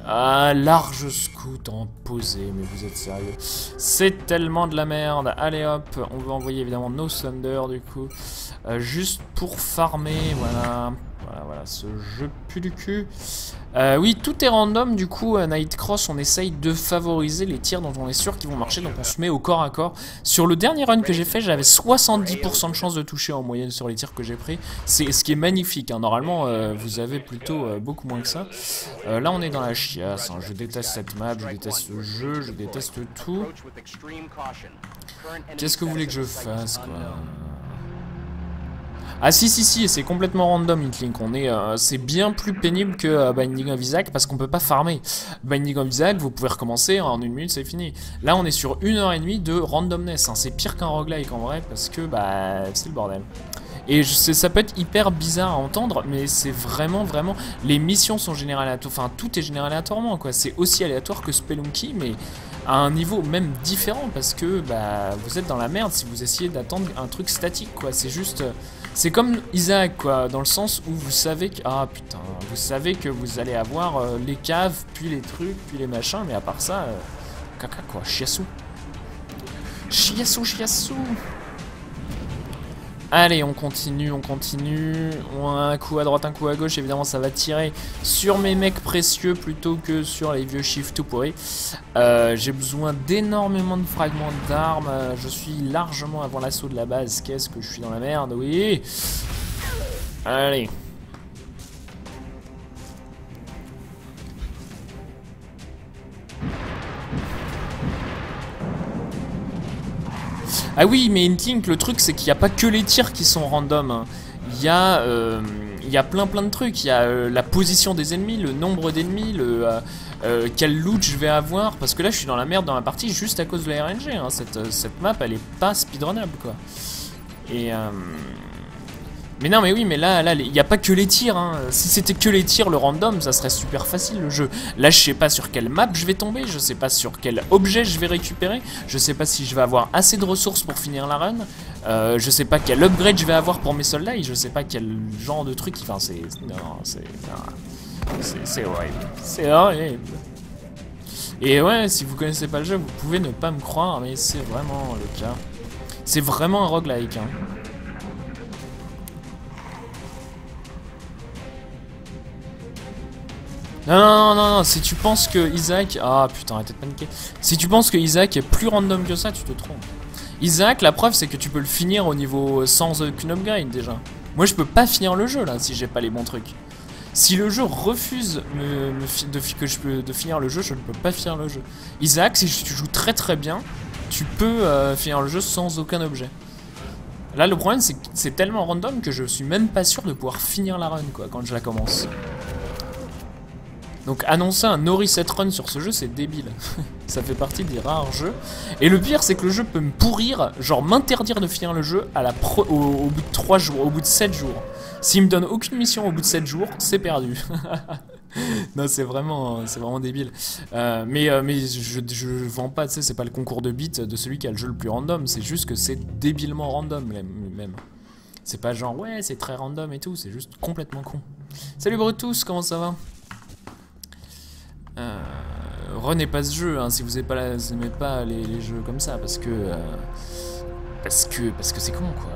Ah, large scout en posé, mais vous êtes sérieux? C'est tellement de la merde. Allez hop, on va envoyer évidemment No Thunder du coup, juste pour farmer, voilà. Voilà, ce jeu pue du cul. Oui, tout est random, du coup, à Nightcross, on essaye de favoriser les tirs dont on est sûr qu'ils vont marcher, donc on se met au corps à corps. Sur le dernier run que j'ai fait, j'avais 70% de chance de toucher en moyenne sur les tirs que j'ai pris. C'est ce qui est magnifique, hein. Normalement, vous avez plutôt beaucoup moins que ça. Là, on est dans la chiasse, hein. Je déteste cette map, je déteste ce jeu, je déteste tout. Qu'est-ce que vous voulez que je fasse, quoi? Ah si, c'est complètement random Inklink, c'est bien plus pénible que Binding of Isaac parce qu'on peut pas farmer. Binding of Isaac, vous pouvez recommencer, en 1 minute c'est fini. Là on est sur 1h30 de randomness, hein. C'est pire qu'un roguelike en vrai parce que bah c'est le bordel. Et ça peut être hyper bizarre à entendre, mais c'est vraiment, les missions sont générées aléatoirement, enfin tout est généré aléatoirement quoi. C'est aussi aléatoire que Spelunky, mais à un niveau même différent parce que bah vous êtes dans la merde si vous essayez d'attendre un truc statique quoi. C'est juste... C'est comme Isaac quoi, dans le sens où vous savez que... Ah putain, vous savez que vous allez avoir les caves, puis les trucs, puis les machins, mais à part ça... caca quoi, chiassou. Chiassou. Allez, on continue. On a un coup à droite, un coup à gauche. Évidemment, ça va tirer sur mes mecs précieux plutôt que sur les vieux chiffres tout pourris. J'ai besoin d'énormément de fragments d'armes. Je suis largement avant l'assaut de la base. Qu'est-ce que je suis dans la merde? Oui. Allez. Ah oui, mais Inklink, le truc c'est qu'il n'y a pas que les tirs qui sont random, hein. Il y a plein de trucs. Il y a la position des ennemis, le nombre d'ennemis, quel loot je vais avoir. Parce que là je suis dans la merde dans la partie juste à cause de la RNG, hein. Cette map elle est pas speedrunnable quoi. Et Mais non, mais oui, mais là, il n'y a pas que les tirs. Hein. Si c'était que les tirs, le random, ça serait super facile le jeu. Là, je sais pas sur quelle map je vais tomber, je sais pas sur quel objet je vais récupérer, je sais pas si je vais avoir assez de ressources pour finir la run, je sais pas quel upgrade je vais avoir pour mes soldats, et je sais pas quel genre de truc. Enfin, c'est horrible. C'est horrible. Et ouais, si vous connaissez pas le jeu, vous pouvez ne pas me croire, mais c'est vraiment le cas. C'est vraiment un roguelike. Hein. Non, si tu penses que Isaac... Ah putain, arrêtez de paniquer. Si tu penses que Isaac est plus random que ça, tu te trompes. Isaac, la preuve, c'est que tu peux le finir au niveau sans aucune upgrade déjà. Moi, je peux pas finir le jeu là si j'ai pas les bons trucs. Si le jeu refuse de finir le jeu, je ne peux pas finir le jeu. Isaac, si tu joues très bien, tu peux finir le jeu sans aucun objet. Là, le problème, c'est que c'est tellement random que je suis même pas sûr de pouvoir finir la run quoi quand je la commence. Donc annoncer un no reset run sur ce jeu, c'est débile. Ça fait partie des rares jeux. Et le pire, c'est que le jeu peut me pourrir, genre m'interdire de finir le jeu à au bout de 3 jours, au bout de 7 jours. S'il me donne aucune mission au bout de 7 jours, c'est perdu. Non, c'est vraiment débile. Mais je vends pas, tu sais, c'est pas le concours de bits de celui qui a le jeu le plus random. C'est juste que c'est débilement random même. C'est pas genre, ouais, c'est très random et tout, c'est juste complètement con. Salut Brutus, comment ça va? Run n'est pas ce jeu hein, si vous n'aimez pas les jeux comme ça parce que c'est con quoi.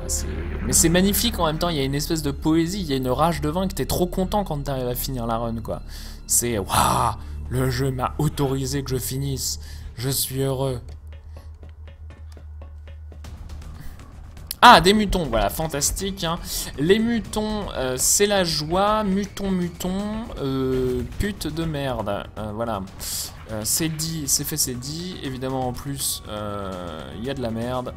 Mais c'est magnifique en même temps, il y a une espèce de poésie, il y a une rage de vaincre, t'es trop content quand t'arrives à finir la run quoi. C'est waouh, le jeu m'a autorisé que je finisse, je suis heureux. Ah, des mutons, voilà, fantastique. Hein. Les mutons, c'est la joie. Muton, pute de merde. Voilà. C'est dit, c'est fait, c'est dit. Évidemment, en plus, il y a de la merde.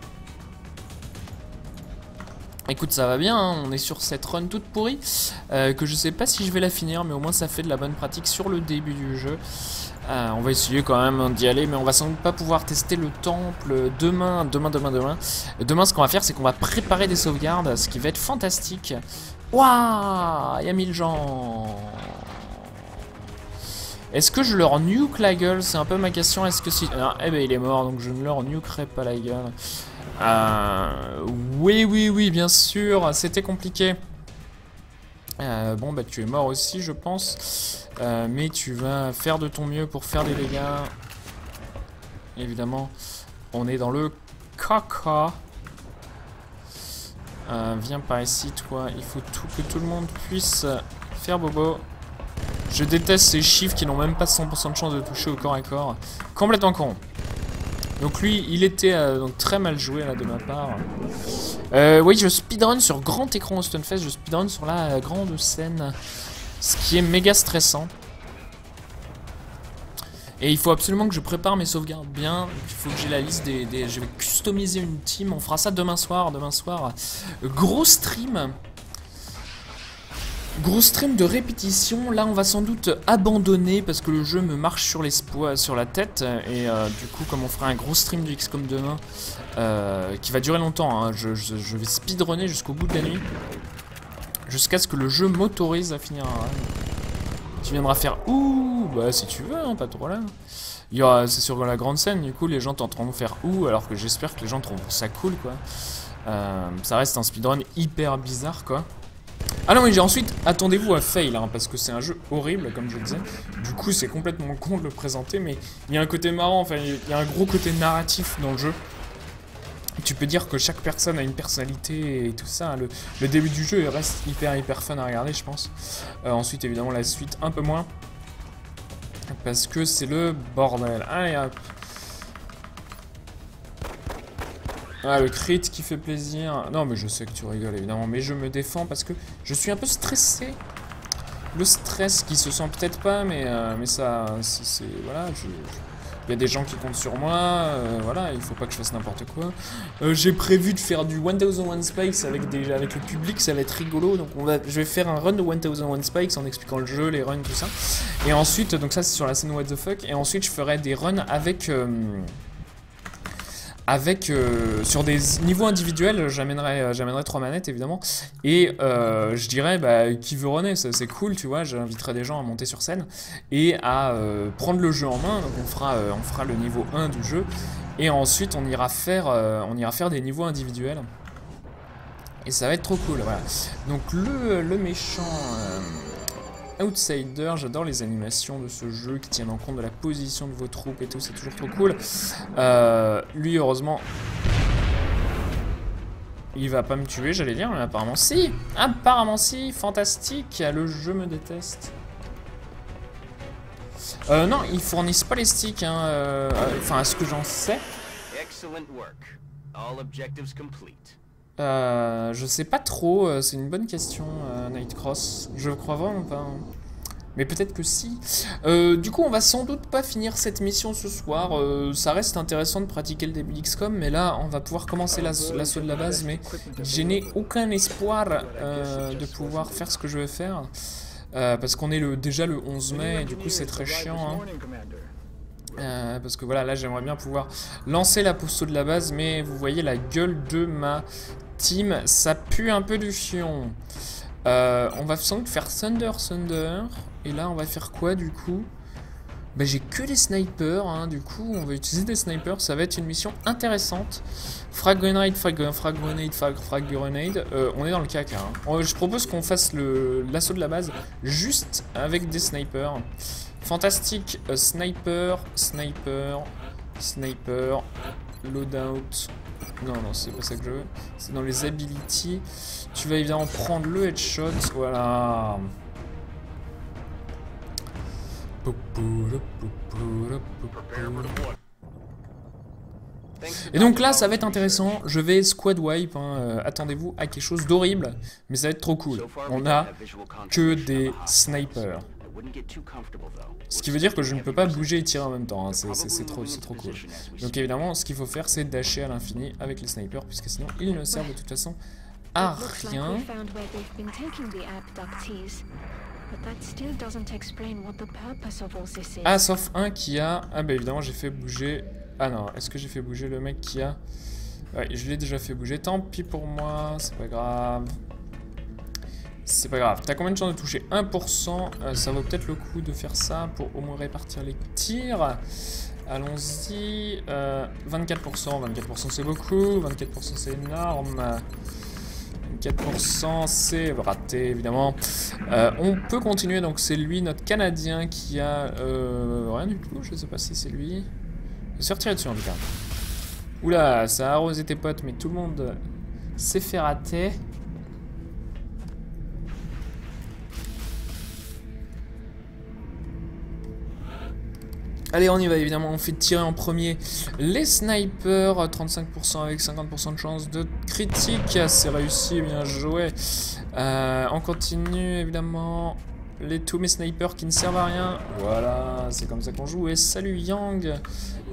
Écoute, ça va bien, hein. On est sur cette run toute pourrie. Que je sais pas si je vais la finir, mais au moins ça fait de la bonne pratique sur le début du jeu. On va essayer quand même d'y aller, mais on va sans doute pas pouvoir tester le temple demain. Demain, ce qu'on va faire, c'est qu'on va préparer des sauvegardes, ce qui va être fantastique. Waouh, il y a 1000 gens. Est-ce que je leur nuke la gueule? C'est un peu ma question. Est-ce que si... Ah, eh ben il est mort, donc je ne leur nukerai pas la gueule. Oui, bien sûr, c'était compliqué. Bon bah tu es mort aussi je pense, mais tu vas faire de ton mieux pour faire des dégâts. Évidemment, on est dans le caca. Viens par ici toi, il faut que tout le monde puisse faire bobo. Je déteste ces chiffres qui n'ont même pas 100% de chance de toucher au corps à corps. Complètement con. Donc lui, il était donc très mal joué là de ma part. Oui, je speedrun sur grand écran au Stunfest, je speedrun sur la grande scène, ce qui est méga stressant. Et il faut absolument que je prépare mes sauvegardes bien. Il faut que j'ai la liste des... Je vais customiser une team, on fera ça demain soir. Gros stream. Gros stream de répétition, là on va sans doute abandonner parce que le jeu me marche sur sur la tête et du coup comme on fera un gros stream du XCOM demain qui va durer longtemps, hein, je vais speedrunner jusqu'au bout de la nuit jusqu'à ce que le jeu m'autorise à finir. Tu viendras faire ouh, bah si tu veux, hein, pas de problème. C'est sur la grande scène, du coup les gens tenteront de faire ouh alors que j'espère que les gens trouveront ça cool quoi. Ça reste un speedrun hyper bizarre quoi. Ah non mais j'ai ensuite, attendez-vous à fail hein, parce que c'est un jeu horrible comme je le disais. Du coup c'est complètement con de le présenter mais il y a un côté marrant, enfin il y a un gros côté narratif dans le jeu. Tu peux dire que chaque personne a une personnalité et tout ça. Le début du jeu reste hyper fun à regarder je pense. Ensuite évidemment la suite un peu moins. Parce que c'est le bordel. Allez hop. Ah, le crit qui fait plaisir. Non, mais je sais que tu rigoles, évidemment. Mais je me défends parce que je suis un peu stressé. Le stress qui se sent peut-être pas, mais ça... c'est voilà, il y a des gens qui comptent sur moi. Voilà, il faut pas que je fasse n'importe quoi. J'ai prévu de faire du 1001 Spikes avec le public. Ça va être rigolo. Donc je vais faire un run de 1001 Spikes en expliquant le jeu, les runs, tout ça. Et ensuite, donc ça c'est sur la scène What the Fuck. Et ensuite, je ferai des runs avec... avec sur des niveaux individuels, j'amènerai 3 manettes évidemment, et je dirais qui veut runner, c'est cool, tu vois, j'inviterai des gens à monter sur scène et à prendre le jeu en main. Donc on fera le niveau 1 du jeu et ensuite on ira faire des niveaux individuels et ça va être trop cool. Voilà. Donc le méchant Outsider, j'adore les animations de ce jeu qui tiennent en compte de la position de vos troupes et tout, c'est toujours trop cool. Lui, heureusement, il va pas me tuer, j'allais dire, mais apparemment si. Apparemment si, fantastique, le jeu me déteste. Non, ils fournissent pas les sticks, hein, enfin, à ce que j'en sais. Excellent work. All objectives complete. Je sais pas trop, c'est une bonne question, Nightcross. Je crois vraiment pas. Hein. Mais peut-être que si. Du coup, on va sans doute pas finir cette mission ce soir. Ça reste intéressant de pratiquer le début d'XCOM, mais là, on va pouvoir commencer l'assaut de la base. Mais je n'ai aucun espoir de pouvoir faire ce que je veux faire. Parce qu'on est déjà le 11 mai, et du coup, c'est très chiant. Hein. Parce que voilà, là j'aimerais bien pouvoir lancer la posto de la base, mais vous voyez la gueule de ma team, ça pue un peu du fion. On va sans doute faire Thunder, et là on va faire quoi du coup? J'ai que des snipers, hein, du coup on va utiliser des snipers, ça va être une mission intéressante. Frag grenade, frag grenade, on est dans le caca. Hein. Je propose qu'on fasse l'assaut de la base juste avec des snipers. Fantastique, sniper, loadout. Non, c'est pas ça que je veux. C'est dans les abilities. Tu vas évidemment prendre le headshot. Voilà. Et donc là, ça va être intéressant. Je vais squad wipe. Hein. Attendez-vous à quelque chose d'horrible. Mais ça va être trop cool. On a que des snipers. Ce qui veut dire que je ne peux pas bouger et tirer en même temps, hein. C'est trop cool. Donc évidemment, ce qu'il faut faire, c'est dasher à l'infini avec les snipers, puisque sinon, ils ne servent de toute façon à rien. Ah, sauf un qui a... Ah bah évidemment, j'ai fait bouger... Ah non, est-ce que j'ai fait bouger le mec qui a... Ouais, je l'ai déjà fait bouger, tant pis pour moi, c'est pas grave. C'est pas grave. T'as combien de chances de toucher 1%? Ça vaut peut-être le coup de faire ça pour au moins répartir les tirs. Allons-y. 24%. 24% c'est beaucoup. 24% c'est énorme. 24% c'est raté évidemment. On peut continuer. Donc c'est lui, notre Canadien, qui a rien du tout. Je sais pas si c'est lui. Je vais se faire tirer dessus en tout cas. Oula, ça a arrosé tes potes, mais tout le monde s'est fait rater. Allez, on y va, évidemment, on fait tirer en premier les snipers, 35% avec 50% de chance de critique, c'est réussi, bien joué. On continue, évidemment, tous mes snipers qui ne servent à rien, voilà, c'est comme ça qu'on joue. Et salut Yang,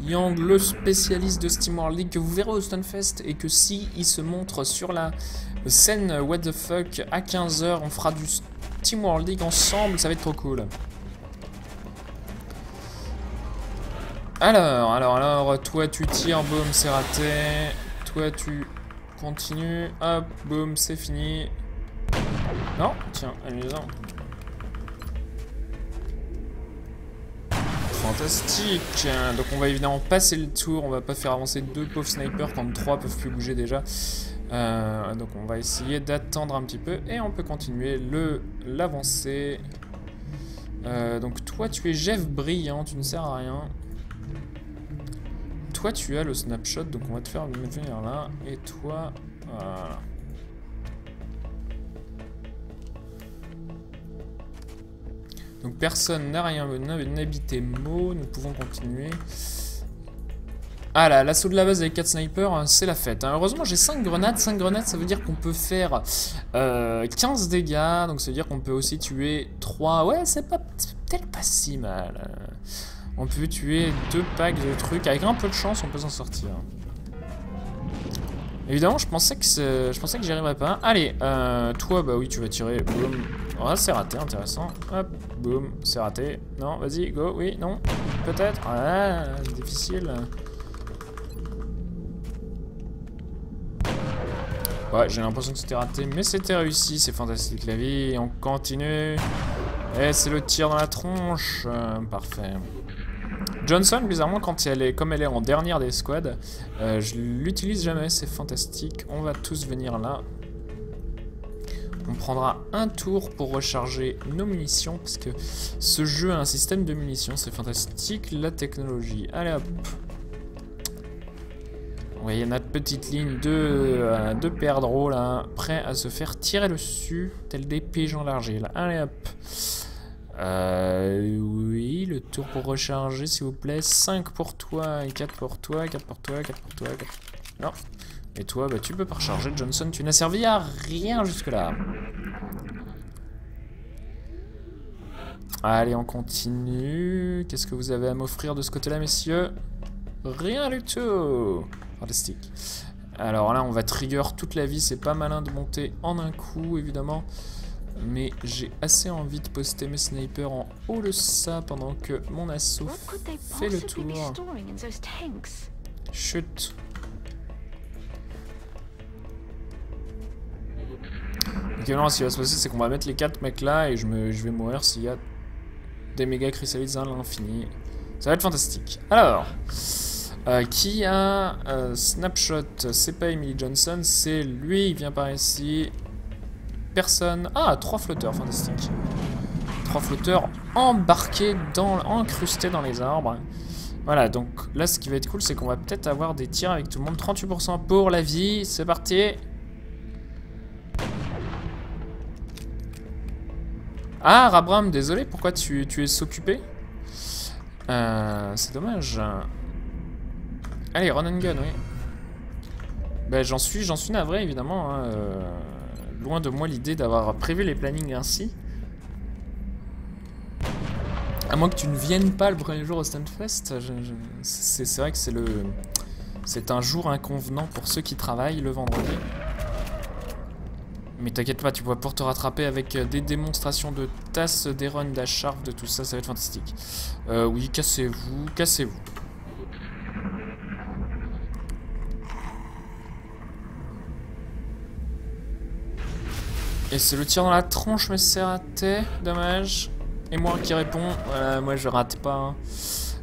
le spécialiste de SteamWorld League que vous verrez au Stunfest, et que si il se montre sur la scène What the Fuck à 15 h, on fera du SteamWorld League ensemble, ça va être trop cool. Alors, toi tu tires, boum, c'est raté. Toi tu continues, hop, boum, c'est fini. Non, tiens, amusant. Fantastique. Donc on va évidemment passer le tour, on va pas faire avancer 2 pauvres snipers quand 3 peuvent plus bouger déjà. Donc on va essayer d'attendre un petit peu et on peut continuer l'avancée. Donc toi tu es Jeff brillant, tu ne sers à rien. Toi tu as le snapshot, donc on va te faire venir là. Et toi, voilà. Donc personne n'a rien, n'habité mot, nous pouvons continuer. Ah là, l'assaut de la base avec 4 snipers, c'est la fête. Hein. Heureusement j'ai 5 grenades, 5 grenades ça veut dire qu'on peut faire 15 dégâts, donc ça veut dire qu'on peut aussi tuer 3, ouais c'est peut-être pas si mal. On peut tuer 2 packs de trucs, avec un peu de chance on peut s'en sortir. Évidemment je pensais que j'y arriverais pas. Allez, toi bah oui tu vas tirer, boum. Oh, c'est raté, intéressant. Hop, boum, c'est raté. Non, vas-y, go, oui, non, peut-être. Ouais, c'est difficile. Ouais, j'ai l'impression que c'était raté, mais c'était réussi. C'est fantastique la vie. On continue. Et c'est le tir dans la tronche. Parfait. Johnson, bizarrement, quand comme elle est en dernière des squads, je l'utilise jamais. C'est fantastique. On va tous venir là. On prendra un tour pour recharger nos munitions, parce que ce jeu a un système de munitions, c'est fantastique, la technologie. Allez hop. Vous voyez notre petite ligne de perdreaux là, prêts à se faire tirer dessus, tel des pigeons l'argile. Allez hop. Oui, le tour pour recharger s'il vous plaît. 5 pour toi, 4 pour toi, 4 pour toi, 4 pour toi, 4 pour toi. Non. Et toi, bah, tu peux pas recharger, Johnson, tu n'as servi à rien jusque-là. Allez, on continue. Qu'est-ce que vous avez à m'offrir de ce côté-là, messieurs? Rien du tout. Fantastique. Alors là, on va trigger toute la vie. C'est pas malin de monter en un coup, évidemment. Mais j'ai assez envie de poster mes snipers en haut de ça pendant que mon assaut fait le tour. Chut. Ok, non, ce qui va se passer, c'est qu'on va mettre les 4 mecs là et je vais mourir s'il y a des méga chrysalides à l'infini. Ça va être fantastique. Alors, qui a Snapshot? C'est pas Emily Johnson, c'est lui, il vient par ici. Personne. Ah, 3 flotteurs, fantastique. 3 flotteurs embarqués, encrustés dans les arbres. Voilà, donc là, ce qui va être cool, c'est qu'on va peut-être avoir des tirs avec tout le monde. 38% pour la vie, c'est parti. Ah, Rabram, désolé, pourquoi tu es occupé? C'est dommage. Allez, run and gun, oui. Ben, j'en suis navré, évidemment. Hein. Loin de moi l'idée d'avoir prévu les plannings ainsi. À moins que tu ne viennes pas le premier jour au Stunfest, c'est vrai que c'est un jour inconvenant pour ceux qui travaillent le vendredi. Mais t'inquiète pas, tu vas pouvoir te rattraper avec des démonstrations de tasses, des runs d'Asharf, de tout ça, ça va être fantastique. Oui, cassez-vous, cassez-vous. Et c'est le tir dans la tronche, mais c'est raté, dommage. Et moi qui réponds, voilà, moi je rate pas.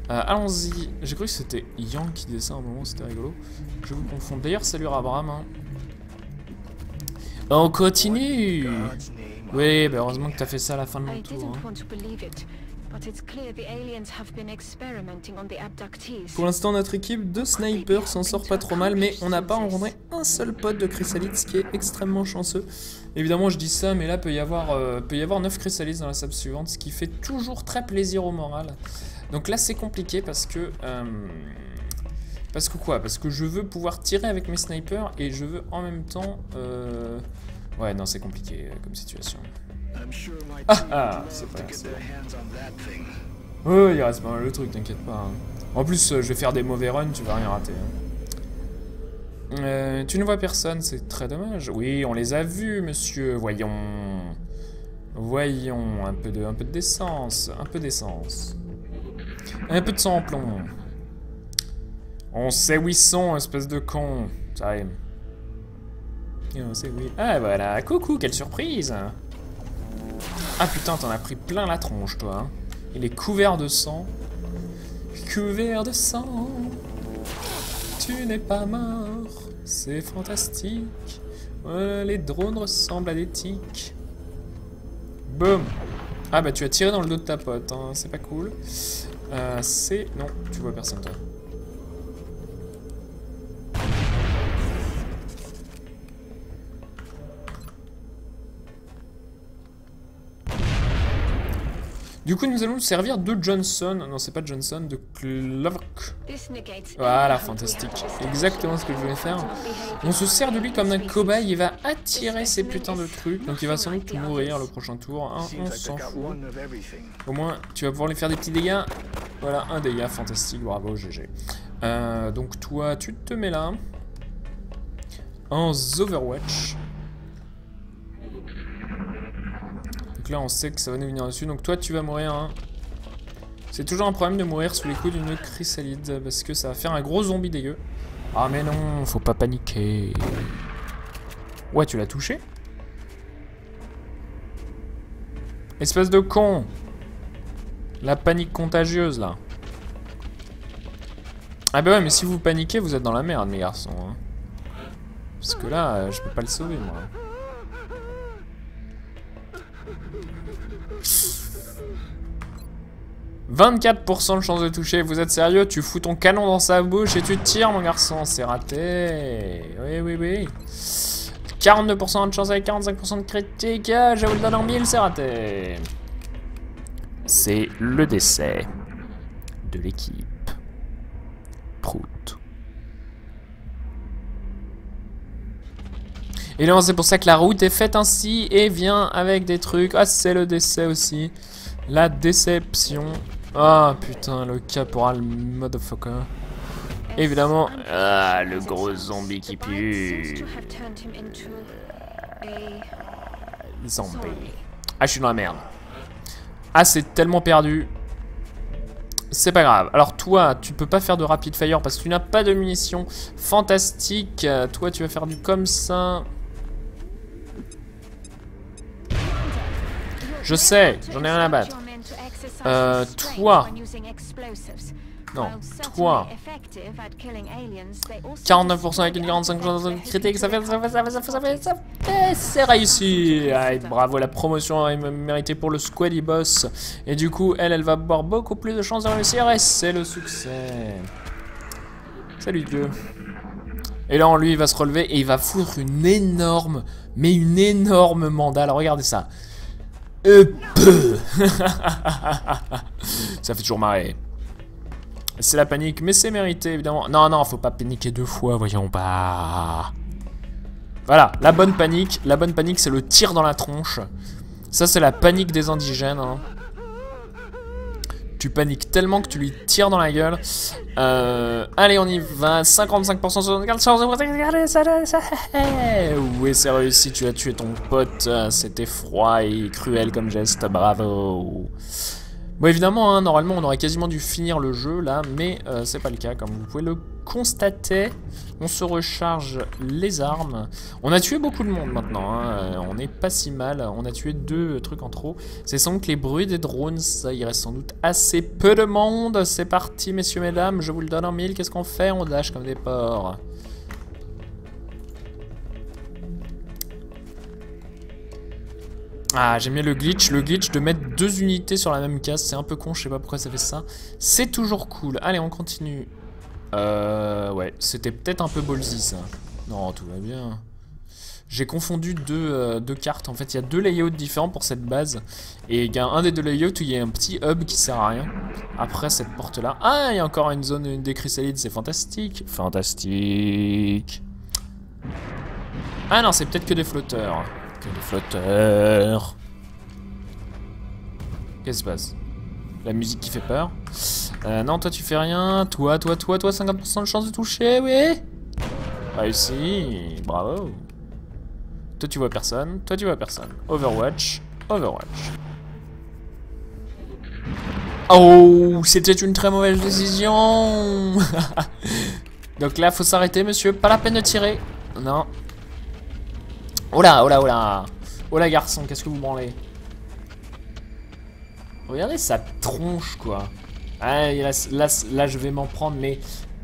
Allons-y, j'ai cru que c'était Yang qui disait ça à un moment, c'était rigolo. Je vous confonds. D'ailleurs, salut Rabram. Hein. On continue. Oui, bah heureusement que t'as fait ça à la fin de mon tour. Hein. Pour l'instant, notre équipe de snipers s'en sort pas trop mal, mais on n'a pas rencontré un seul pote de chrysalides, ce qui est extrêmement chanceux. Évidemment, je dis ça, mais là, peut y avoir 9 chrysalides dans la sub suivante, ce qui fait toujours très plaisir au moral. Donc là, c'est compliqué parce que... Parce que je veux pouvoir tirer avec mes snipers et je veux en même temps... Ouais, non, c'est compliqué comme situation. C'est pas grave. Oh, il reste pas mal le truc, t'inquiète pas. Hein. En plus, je vais faire des mauvais runs, tu vas rien rater. Hein. Tu ne vois personne, c'est très dommage. Oui, on les a vus, monsieur. Voyons. Voyons, un peu de d'essence. Un peu d'essence. Un peu de sang en plomb. On sait où ils sont, espèce de con. Ça arrive. On sait où ils... Ah, voilà. Coucou, quelle surprise. Ah putain, t'en as pris plein la tronche, toi. Hein. Il est couvert de sang. Couvert de sang. Tu n'es pas mort. C'est fantastique. Les drones ressemblent à des tiques. Boum. Ah bah tu as tiré dans le dos de ta pote. Hein. C'est pas cool. C'est... Non, tu vois personne, toi. Du coup, nous allons nous servir de Johnson. Non, c'est pas Johnson, de Clock. Voilà, fantastique. Exactement ce que je voulais faire. On se sert de lui comme d'un cobaye. Il va attirer ces putains de trucs. Donc, il va sans doute mourir le prochain tour. Hein, on s'en fout. Au moins, tu vas pouvoir lui faire des petits dégâts. Voilà, un dégât. Fantastique. Bravo, GG. Donc, toi, tu te mets là. En Overwatch. Donc là on sait que ça va nous venir dessus, donc toi tu vas mourir. Hein. C'est toujours un problème de mourir sous les coups d'une chrysalide, parce que ça va faire un gros zombie dégueu. Ah mais non, faut pas paniquer. Ouais, tu l'as touché? Espèce de con! La panique contagieuse, là. Ah bah ouais, mais si vous paniquez, vous êtes dans la merde, mes garçons. Hein. Parce que là, je peux pas le sauver, moi. 24% de chance de toucher, vous êtes sérieux? Tu fous ton canon dans sa bouche et tu tires, mon garçon, c'est raté. Oui, oui, oui. 42% de chance avec 45% de critique, je vous le donne en 1000, c'est raté. C'est le décès de l'équipe. Prout. Et là, c'est pour ça que la route est faite ainsi et vient avec des trucs. Ah, c'est le décès aussi. La déception. Ah, putain, le caporal motherfucker. Évidemment. Ah, le gros zombie qui pue. Zombie. Ah, je suis dans la merde. Ah, c'est tellement perdu. C'est pas grave. Alors toi, tu peux pas faire de rapid fire parce que tu n'as pas de munitions. Fantastique. Toi, tu vas faire du comme ça. Je sais, j'en ai rien à battre. Toi. Non, toi. 49% avec une 45% de critique, ça fait, c'est réussi. Allez, bravo, la promotion est méritée pour le Squaddy Boss. Et du coup, elle va avoir beaucoup plus de chances de réussir et c'est le succès. Salut Dieu. Et là, lui, il va se relever et il va foutre une énorme, mais une énorme mandale. Regardez ça. Ça fait toujours marrer. C'est la panique, mais c'est mérité, évidemment. Non, non, faut pas paniquer deux fois, voyons pas. Voilà, la bonne panique, c'est le tir dans la tronche. Ça, c'est la panique des indigènes. Hein. Tu paniques tellement que tu lui tires dans la gueule. Allez, on y va. 55% sur 44%. Oui, c'est réussi. Tu as tué ton pote. C'était froid et cruel comme geste. Bravo. Bon, évidemment, hein, normalement, on aurait quasiment dû finir le jeu, là. Mais c'est pas le cas, comme vous pouvez le constater. On se recharge les armes. On a tué beaucoup de monde, maintenant. Hein. On n'est pas si mal. On a tué 2 trucs en trop. C'est sans doute les bruits des drones. Ça, il reste sans doute assez peu de monde. C'est parti, messieurs, mesdames. Je vous le donne en 1000. Qu'est-ce qu'on fait? On dash comme des porcs. Ah, j'aime bien le glitch de mettre 2 unités sur la même case, c'est un peu con, je sais pas pourquoi ça fait ça. C'est toujours cool. Allez, on continue. Ouais, c'était peut-être un peu ballsy ça. Non, tout va bien. J'ai confondu deux cartes. En fait, il y a 2 layouts différents pour cette base. Et il y a un des 2 layouts où il y a un petit hub qui sert à rien. Après cette porte-là. Ah, il y a encore une zone des chrysalides, c'est fantastique. Fantastique. Ah non, c'est peut-être que des flotteurs. Que des flotteurs. Qu'est-ce qui se passe? La musique qui fait peur. Non, toi tu fais rien. Toi, 50% de chance de toucher, oui. Réussi. Bravo. Toi tu vois personne. Toi tu vois personne. Overwatch. Overwatch. Oh, c'était une très mauvaise décision. Donc là, faut s'arrêter, monsieur. Pas la peine de tirer. Non. Oh là, oh là, oh là. Oh là, garçon, qu'est-ce que vous branlez? Regardez sa tronche, quoi. Ah, là, je vais m'en prendre, mais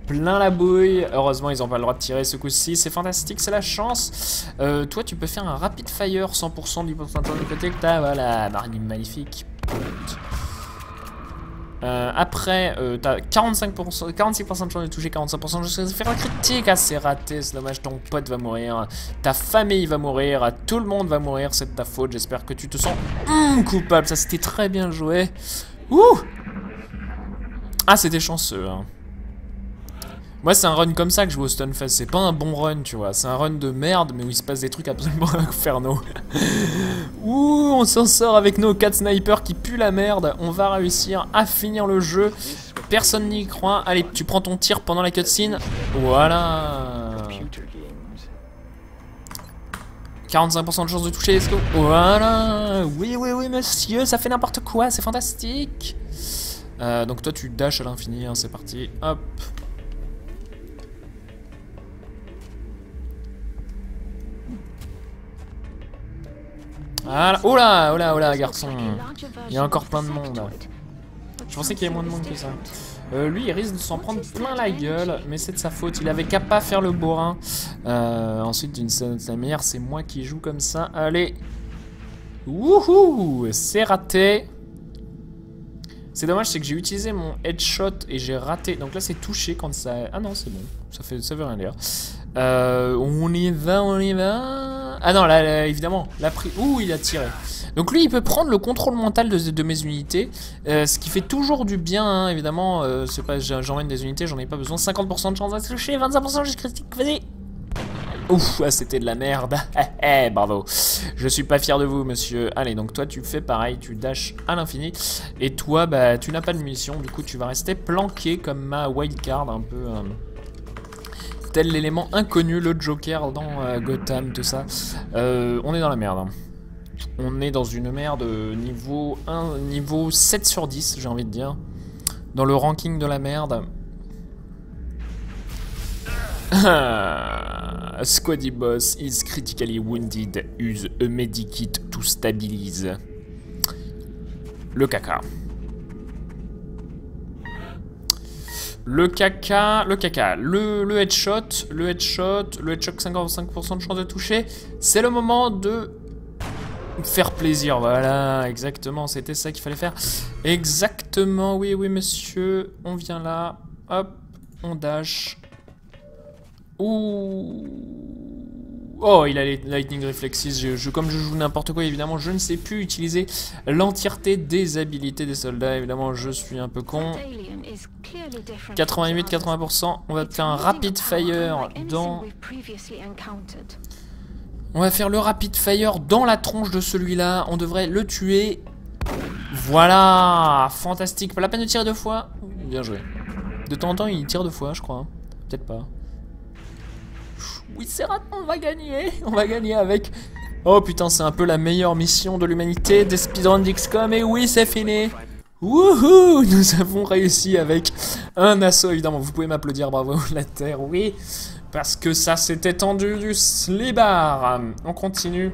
plein la bouille. Heureusement, ils n'ont pas le droit de tirer ce coup-ci. C'est fantastique, c'est la chance. Toi, tu peux faire un rapid fire, 100% du pourcentage de côté que t'as. Voilà, marine magnifique. Après, t'as 45%, 46% de chance de toucher, 45% de chance de faire un critique. Ah, c'est raté, c'est dommage, ton pote va mourir, ta famille va mourir, tout le monde va mourir, c'est de ta faute. J'espère que tu te sens coupable. Ça, c'était très bien joué. Ouh. Ah, c'était chanceux, hein. Moi, c'est un run comme ça que je joue au Stunfest. C'est pas un bon run, tu vois. C'est un run de merde, mais où il se passe des trucs absolument infernaux. Ouh, on s'en sort avec nos 4 snipers qui puent la merde. On va réussir à finir le jeu. Personne n'y croit. Allez, tu prends ton tir pendant la cutscene. Voilà. 45% de chance de toucher, let's go. Voilà. Oui, oui, oui, monsieur, ça fait n'importe quoi. C'est fantastique. Donc toi, tu dashes à l'infini, hein, c'est parti. Hop. Voilà. Oh là, oh là, oh là, garçon. Il y a encore plein de monde. Je pensais qu'il y avait moins de monde que ça. Lui, il risque de s'en prendre plein la gueule, mais c'est de sa faute. Il avait qu'à pas faire le bourrin. Ensuite, d'une certaine manière, c'est moi qui joue comme ça. Allez. Wouhou, c'est raté. C'est dommage, c'est que j'ai utilisé mon headshot et j'ai raté. Donc là, c'est touché quand ça... Ah non, c'est bon. Ça veut rien dire. On y va, on y va. Ah non, là évidemment, la pris. Ouh, il a tiré. Donc lui, il peut prendre le contrôle mental de mes unités, ce qui fait toujours du bien, hein, évidemment. C'est pas, j'emmène des unités, j'en ai pas besoin. 50% de chance de toucher, 25% de critique. Vas-y. Ouf, c'était de la merde. Bravo. Je suis pas fier de vous, monsieur. Allez, donc toi, tu fais pareil, tu dashes à l'infini. Et toi, bah, tu n'as pas de munitions. Du coup, tu vas rester planqué comme ma wildcard, un peu... tel l'élément inconnu, le Joker dans Gotham, tout ça. On est dans la merde. Hein. On est dans une merde niveau 1, niveau 7 sur 10, j'ai envie de dire. Dans le ranking de la merde. Squaddy boss is critically wounded. Use a medikit to stabilize. Le caca. Le headshot, le headshot 55% de chance de toucher. C'est le moment de faire plaisir, voilà, exactement, c'était ça qu'il fallait faire. Exactement, oui, monsieur, on vient là, hop, on dash. Ouh. Oh, il a les Lightning Reflexes, comme je joue n'importe quoi, évidemment, je ne sais plus utiliser l'entièreté des habilités des soldats, évidemment, je suis un peu con. 88-80%, on va faire un Rapid Fire dans... On va faire le Rapid Fire dans la tronche de celui-là, on devrait le tuer. Voilà, fantastique, pas la peine de tirer 2 fois. Bien joué. De temps en temps, il tire 2 fois, je crois, hein. Peut-être pas. Oui, c'est raté, on va gagner avec... Oh putain, c'est un peu la meilleure mission de l'humanité des speedruns d'XCOM, et oui, c'est fini. Wouhou, nous avons réussi avec un assaut, évidemment, vous pouvez m'applaudir, bravo, la terre, oui, parce que ça s'était tendu du slibar. On continue.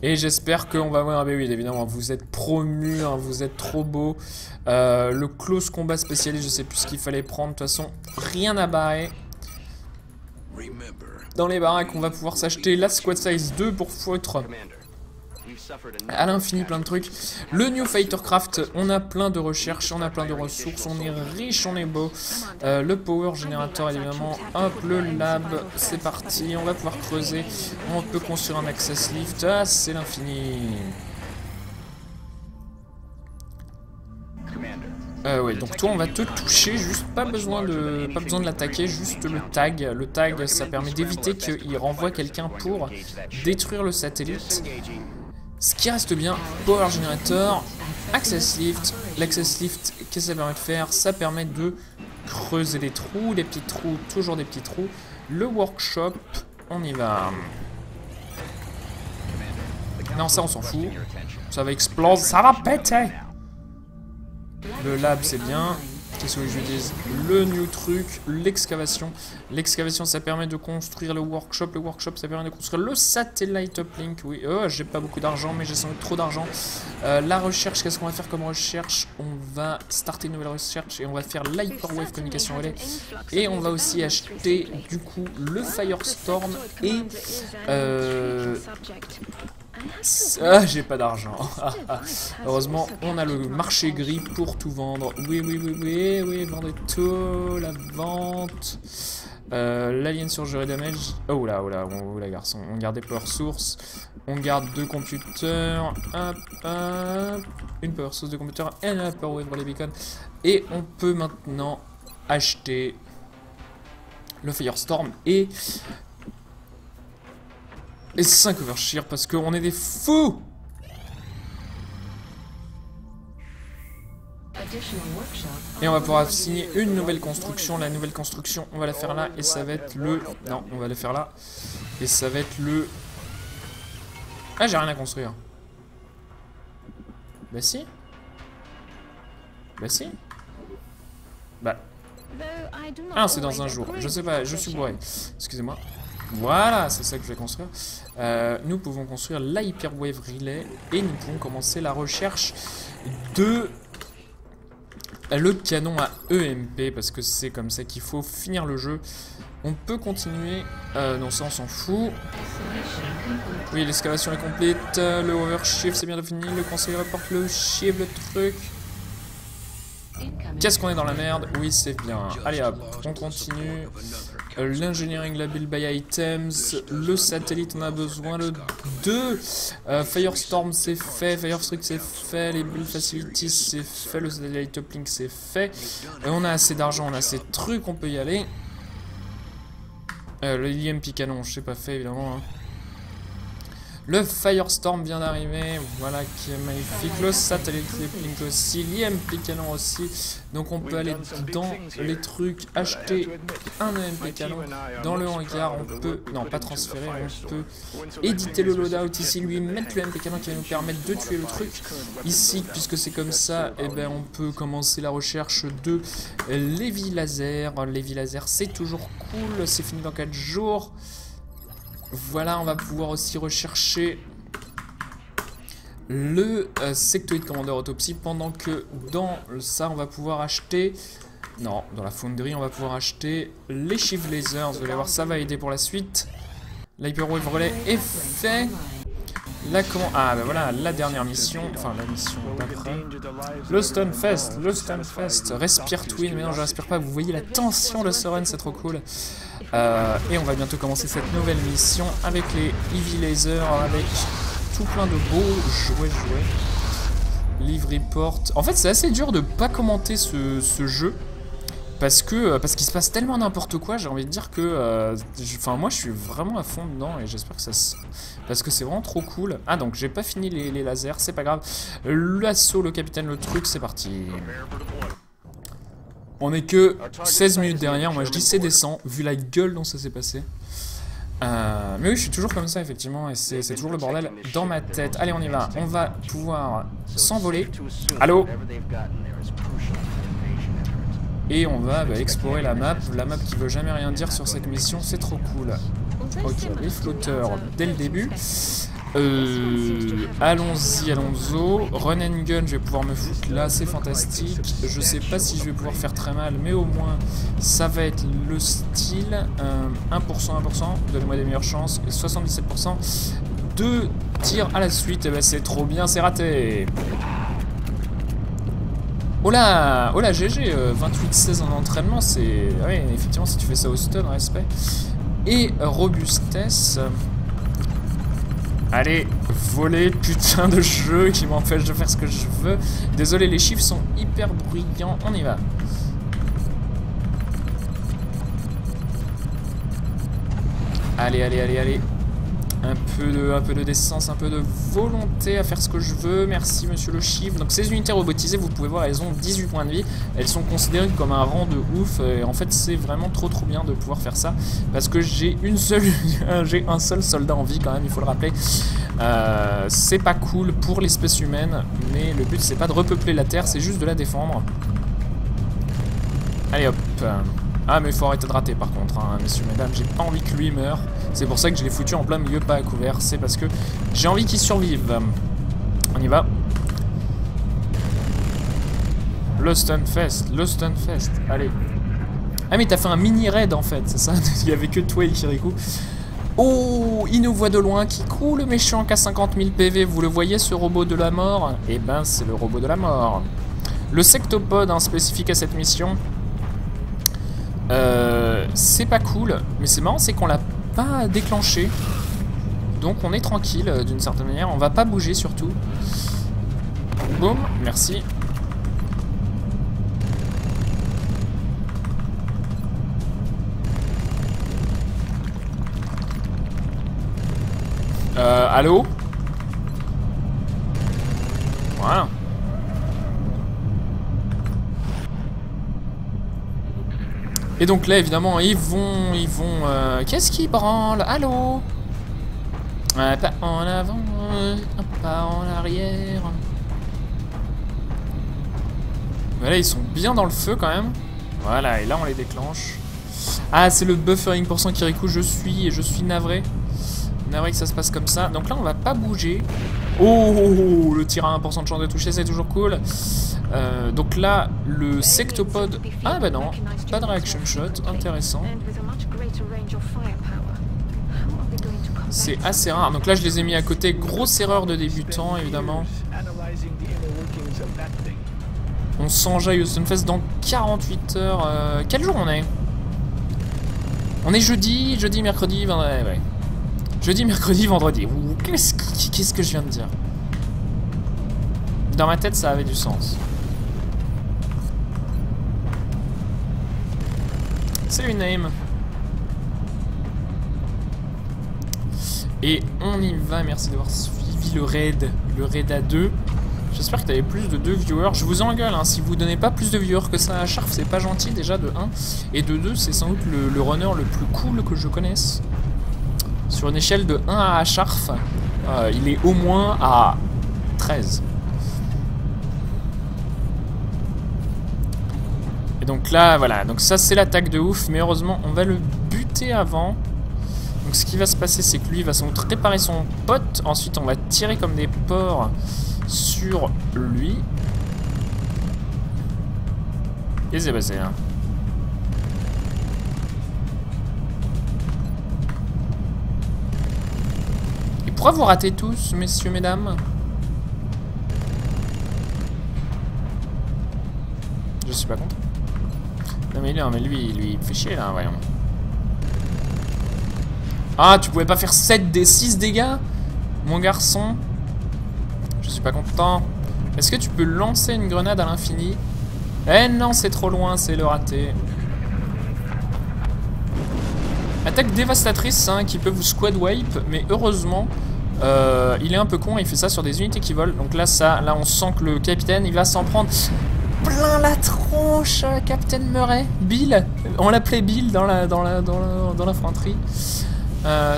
Et j'espère qu'on va voir, ah, oui, évidemment, vous êtes promus, hein, vous êtes trop beau. Le close combat spécialiste, je sais plus ce qu'il fallait prendre, de toute façon, rien à barrer. Dans les baraques, on va pouvoir s'acheter la Squad Size 2 pour foutre à l'infini plein de trucs. Le New Fightercraft, on a plein de recherches, on a plein de ressources, on est riche, on est beau. Le Power Generator, évidemment. Hop, le Lab, c'est parti. On va pouvoir creuser. On peut construire un Access Lift. Ah, c'est l'infini. Ouais, donc toi on va te toucher, juste pas besoin de l'attaquer, juste le tag. Le tag, ça permet d'éviter qu'il renvoie quelqu'un pour détruire le satellite. Ce qui reste bien, Power Generator, Access Lift. L'Access Lift, qu'est-ce que ça permet de faire? Ça permet de creuser des trous, des petits trous, toujours des petits trous. Le Workshop, on y va. Non, ça on s'en fout. Ça va exploser, ça va péter. Le lab c'est bien. Qu'est-ce que je dis? Le new truc, l'excavation. L'excavation ça permet de construire le workshop. Le workshop ça permet de construire le satellite uplink. Oui, j'ai pas beaucoup d'argent mais j'ai sans doute trop d'argent. La recherche, qu'est-ce qu'on va faire comme recherche? On va starter une nouvelle recherche et on va faire l'hyperwave communication relais. Et on va aussi acheter du coup le Firestorm et... Ah, j'ai pas d'argent. Heureusement, on a le marché gris pour tout vendre. Oui, vendez tout, la vente. L'alien surgery damage. Oh là, garçon. On garde des power source. On garde 2 computers. Hop. Une power source de computer et un power wave pour les beacons. Et on peut maintenant acheter le Firestorm et 5 overshear parce qu'on est des fous. Et on va pouvoir signer une nouvelle construction. La nouvelle construction, on va la faire là et ça va être le... Non, on va la faire là. Et ça va être le... Ah, j'ai rien à construire. Bah si. Ah, c'est dans un jour. Je sais pas, je suis bourré. Excusez-moi. Voilà, c'est ça que je vais construire. Nous pouvons construire la Hyperwave Relay et nous pouvons commencer la recherche de le canon à EMP parce que c'est comme ça qu'il faut finir le jeu. On peut continuer. Non, ça on s'en fout. Oui, l'excavation est complète. Le overshift c'est bien défini. Le conseil reporte le shift, le truc. Qu'est-ce qu'on est dans la merde? Oui, c'est bien. Allez hop, on continue. L'engineering, la build by items. Le satellite, on a besoin. Le 2. Firestorm, c'est fait. Firestruck, c'est fait. Les build facilities, c'est fait. Le satellite uplink, c'est fait. On a assez d'argent, on a assez de trucs, on peut y aller. Le EMP canon, je sais pas fait évidemment. Hein. Le Firestorm vient d'arriver, voilà qui est magnifique. Le satellite uplink aussi, l'EMP canon aussi. Donc on peut aller dans les trucs, acheter un EMP canon dans le hangar. On peut, non pas transférer, on peut éditer le loadout ici, lui mettre le EMP canon qui va nous permettre de tuer le truc. Ici, puisque c'est comme ça, et ben on peut commencer la recherche de l'Heavy Laser. L'Heavy Laser c'est toujours cool, c'est fini dans 4 jours. Voilà, on va pouvoir aussi rechercher le Sectoid Commander Autopsy pendant que dans ça, on va pouvoir acheter... Non, dans la Foundry, on va pouvoir acheter les Shift Lasers. Vous allez voir, ça va aider pour la suite. L'Hyperwave Relay est fait. Là, comment... Ah, ben voilà, la dernière mission. Enfin, la mission d'après. Le Stunfest, le Stunfest. Respire Twin, mais non, je respire pas. Vous voyez la tension de Soren, c'est trop cool. Et on va bientôt commencer cette nouvelle mission avec les Heavy Lasers, avec tout plein de beaux jouets. Live Report. En fait, c'est assez dur de pas commenter ce jeu. Parce qu'il se passe tellement n'importe quoi, j'ai envie de dire que... Enfin, moi, je suis vraiment à fond dedans et j'espère que ça se... Parce que c'est vraiment trop cool. Ah, donc, j'ai pas fini les lasers, c'est pas grave. L'assaut, le capitaine, le truc, c'est parti. On est que 16 minutes derrière, moi je dis c'est décent, vu la gueule dont ça s'est passé. Mais oui, je suis toujours comme ça, effectivement, et c'est toujours le bordel dans ma tête. Allez, on y va, on va pouvoir s'envoler. Allô? Et on va explorer la map qui veut jamais rien dire sur cette mission, c'est trop cool. Ok, les flotteurs dès le début. Allons-y, allons-y. Run and gun, je vais pouvoir me foutre là, c'est fantastique. Je sais pas si je vais pouvoir faire très mal, mais au moins ça va être le style. 1%, 1%, donnez-moi des meilleures chances. Et 77% de tir à la suite, et ben c'est trop bien, c'est raté. Oh là, GG, 28-16 en entraînement, c'est... Oui, effectivement, si tu fais ça au stun, respect. Et robustesse... Allez, voler, putain de jeu qui m'empêche de faire ce que je veux. Désolé, les chiffres sont hyper bruyants, on y va. Allez. Un peu de décence, un peu de volonté à faire ce que je veux. Merci, monsieur le chiffre. Donc, ces unités robotisées, vous pouvez voir, elles ont 18 points de vie. Elles sont considérées comme un rang de ouf. Et en fait, c'est vraiment trop bien de pouvoir faire ça. Parce que j'ai un seul soldat en vie, quand même, il faut le rappeler. C'est pas cool pour l'espèce humaine. Mais le but, c'est pas de repeupler la Terre, c'est juste de la défendre. Allez, hop. Ah, mais il faut arrêter de rater, par contre, hein, messieurs, mesdames. J'ai pas envie que lui meure. C'est pour ça que je l'ai foutu en plein milieu, pas à couvert. C'est parce que j'ai envie qu'il survive. On y va. Le Stunfest. Allez. Ah, mais t'as fait un mini raid, en fait, c'est ça? Il y avait que toi et Kirikou. Oh, il nous voit de loin. Qui coule, le méchant qui a 50 000 PV. Vous le voyez, ce robot de la mort? Eh ben, c'est le robot de la mort. Le sectopode, hein, spécifique à cette mission. C'est pas cool. Mais c'est marrant, c'est qu'on l'a pas déclenché. Donc on est tranquille d'une certaine manière. On va pas bouger surtout. Boum, merci. Allô? Voilà. Et donc là, évidemment, ils vont... Qu'est-ce qui branle? Allô? Un pas en avant, un pas en arrière. Voilà, ils sont bien dans le feu quand même. Voilà, et là, on les déclenche. Ah, c'est le buffering pour son Kirikou. Je suis navré. Navré que ça se passe comme ça. Donc là, on va pas bouger. Oh, le tir à 1% de chance de toucher, c'est toujours cool. Donc là, le sectopode... Ah bah non, pas de reaction shot. Intéressant. C'est assez rare. Donc là, je les ai mis à côté. Grosse erreur de débutant, évidemment. On s'enjaille au Stunfest dans 48 heures. Quel jour on est? On est jeudi, mercredi, vendredi. Ouais. Jeudi, mercredi, vendredi. Qu'est-ce que je viens de dire? Dans ma tête, ça avait du sens. Salut Name. Et on y va, merci d'avoir suivi le raid à 2. J'espère que tu avais plus de 2 viewers. Je vous engueule, hein, si vous donnez pas plus de viewers que ça à Sharf, c'est pas gentil déjà de 1. Et de 2, c'est sans doute le runner le plus cool que je connaisse. Sur une échelle de 1 à Sharf, il est au moins à 13. Et donc là, voilà, donc ça c'est l'attaque de ouf, mais heureusement on va le buter avant. Donc ce qui va se passer, c'est que lui va sans doute réparer son pote. Ensuite on va tirer comme des porcs sur lui. Qu'est-ce qui s'est passé là? Et pourquoi vous ratez tous, messieurs, mesdames? Je suis pas content. Non mais lui, il me fait chier là, voyons. Ah, tu pouvais pas faire 6 dégâts, mon garçon? Je suis pas content. Est-ce que tu peux lancer une grenade à l'infini? Eh non, c'est trop loin, c'est le raté. Attaque dévastatrice, hein, qui peut vous squad wipe, mais heureusement, il est un peu con, il fait ça sur des unités qui volent. Donc là, là on sent que le capitaine, il va s'en prendre plein la tronche, Captain Murray. Bill, on l'appelait Bill dans l'infanterie.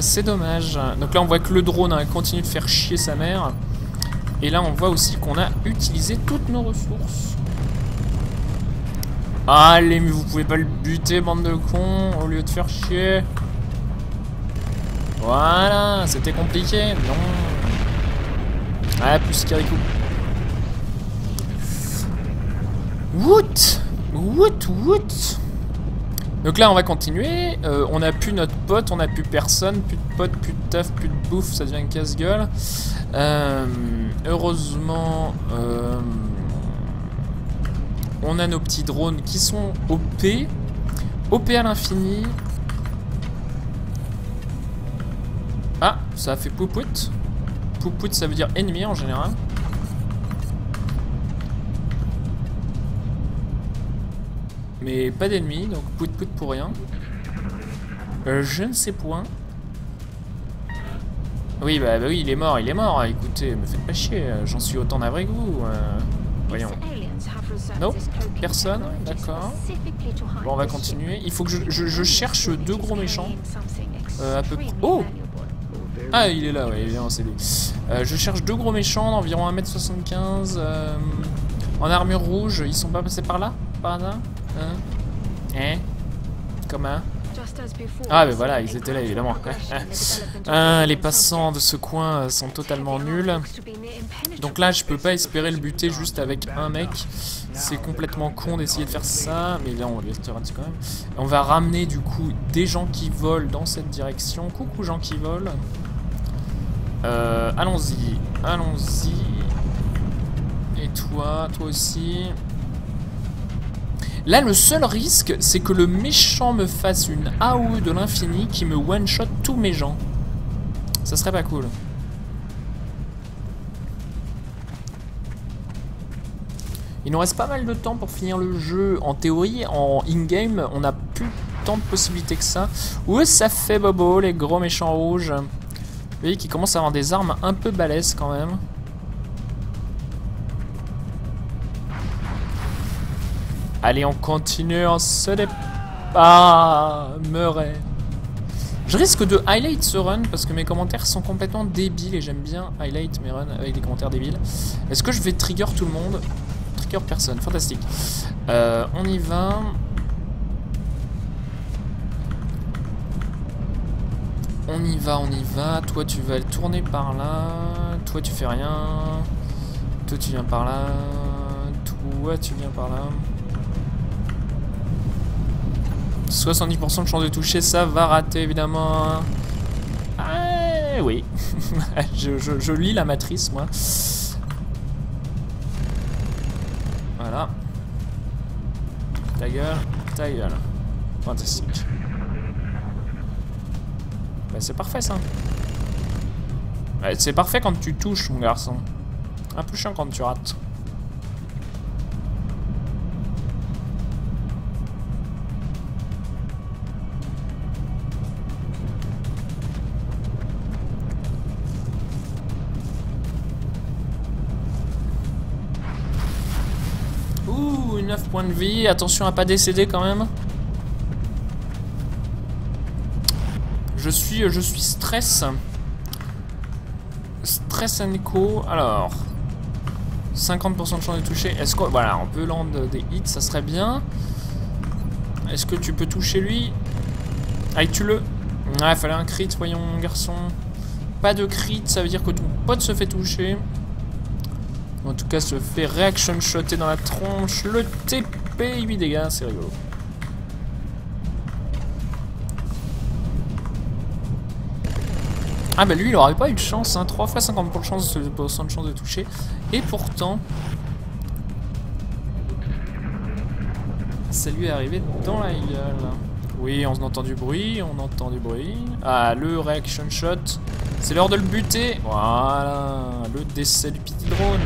C'est dommage. Donc là, on voit que le drone continue de faire chier sa mère. Et là, on voit aussi qu'on a utilisé toutes nos ressources. Allez, mais vous pouvez pas le buter, bande de cons, au lieu de faire chier. Voilà, c'était compliqué. Non. Ah, plus Kirikou. Woot. Donc là, on va continuer. On a plus notre pote, on a plus personne. Plus de pote, plus de taf, plus de bouffe, ça devient casse-gueule. Heureusement, on a nos petits drones qui sont OP. OP à l'infini. Ah, ça a fait poupout. Poupout, ça veut dire ennemi en général. Mais pas d'ennemis, donc pout pour rien. Je ne sais point. Oui, bah oui, il est mort. Écoutez, me faites pas chier, j'en suis autant navré que vous. Voyons. Non, personne, d'accord. Bon, on va continuer. Il faut que je cherche 2 gros méchants. À peu près. Oh! Ah, il est là, ouais, il est en CD. Je cherche 2 gros méchants d'environ 1m75. En armure rouge, ils sont pas passés par là? Par hasard? Hein? Comment? Ah, mais voilà, ils étaient là, évidemment. Les passants de ce coin sont totalement nuls. Donc là, je peux pas espérer le buter juste avec un mec. C'est complètement con d'essayer de faire ça. Mais là, on va quand même. On va ramener, du coup, des gens qui volent dans cette direction. Coucou, gens qui volent. Allons-y. Et toi aussi. Là, le seul risque, c'est que le méchant me fasse une AOE de l'infini qui me one-shot tous mes gens. Ça serait pas cool. Il nous reste pas mal de temps pour finir le jeu. En théorie, en in-game, on n'a plus tant de possibilités que ça. Ouais, ça fait bobo, les gros méchants rouges. Vous voyez qu'ils commencent à avoir des armes un peu balèzes quand même. Allez, on continue, on se dépêche. Ah, Murray. Je risque de highlight ce run parce que mes commentaires sont complètement débiles et j'aime bien highlight mes runs avec des commentaires débiles. Est-ce que je vais trigger tout le monde? Trigger personne, fantastique. On y va. On y va, on y va. Toi, tu vas le tourner par là. Toi, tu fais rien. Toi, tu viens par là. Toi, tu viens par là. 70% de chance de toucher, ça va rater, évidemment. Ah, oui. je lis la matrice, moi. Voilà. Ta gueule, ta gueule. Fantastique. Bah, c'est parfait, ça. Ouais, c'est parfait quand tu touches, mon garçon. Un peu chiant quand tu rates. Ouh, 9 points de vie. Attention à pas décéder quand même. Je suis stress. Stress and co. Alors, 50% de chance de toucher. Est-ce que voilà, on peut land des hits, ça serait bien. Est-ce que tu peux toucher lui? Allez, tue-le. Ah, il fallait un crit, voyons, garçon. Pas de crit, ça veut dire que ton pote se fait toucher. En tout cas, se fait reaction shotter dans la tronche. Le TP, 8 dégâts, c'est rigolo. Ah bah lui il aurait pas eu de chance, hein. 3 fois 50% de chance de toucher. Et pourtant, ça lui est arrivé dans la gueule. Oui, on entend du bruit, on entend du bruit. Ah, le reaction shot. C'est l'heure de le buter. Voilà, le décès du petit drone.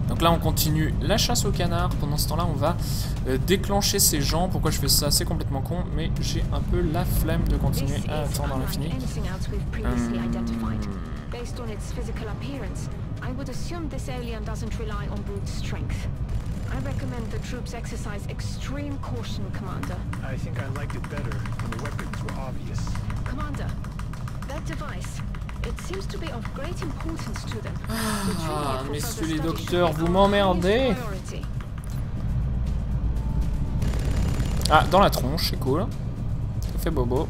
Donc là on continue la chasse au canard. Pendant ce temps là on va déclencher ces gens. Pourquoi je fais ça? C'est complètement con, mais j'ai un peu la flemme de continuer à attendre l'infini. I recommend the troops exercise extreme caution, Commander. I think I liked it better when the weapons were obvious. Commander, that device, it seems to be of great importance to them. Ah, messieurs les docteurs, vous m'emmerdez. Ah, dans la tronche, c'est cool. Ça fait bobo.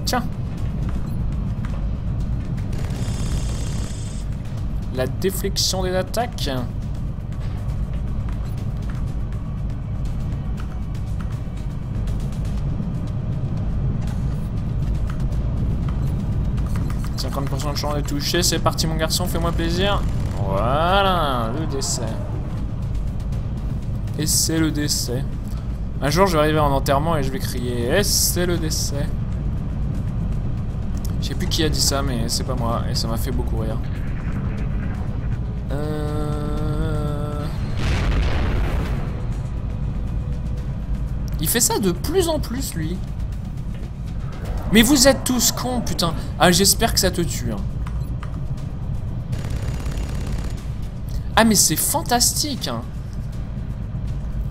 Tiens. La déflexion des attaques. « 50% de chance de toucher, c'est parti mon garçon, fais-moi plaisir. » Voilà, le décès. Et c'est le décès. Un jour je vais arriver en enterrement et je vais crier « Et c'est le décès !» Je sais plus qui a dit ça, mais c'est pas moi, et ça m'a fait beaucoup rire. Il fait ça de plus en plus, lui. Mais vous êtes tous cons, putain. Ah, j'espère que ça te tue. Hein. Ah, mais c'est fantastique. Hein.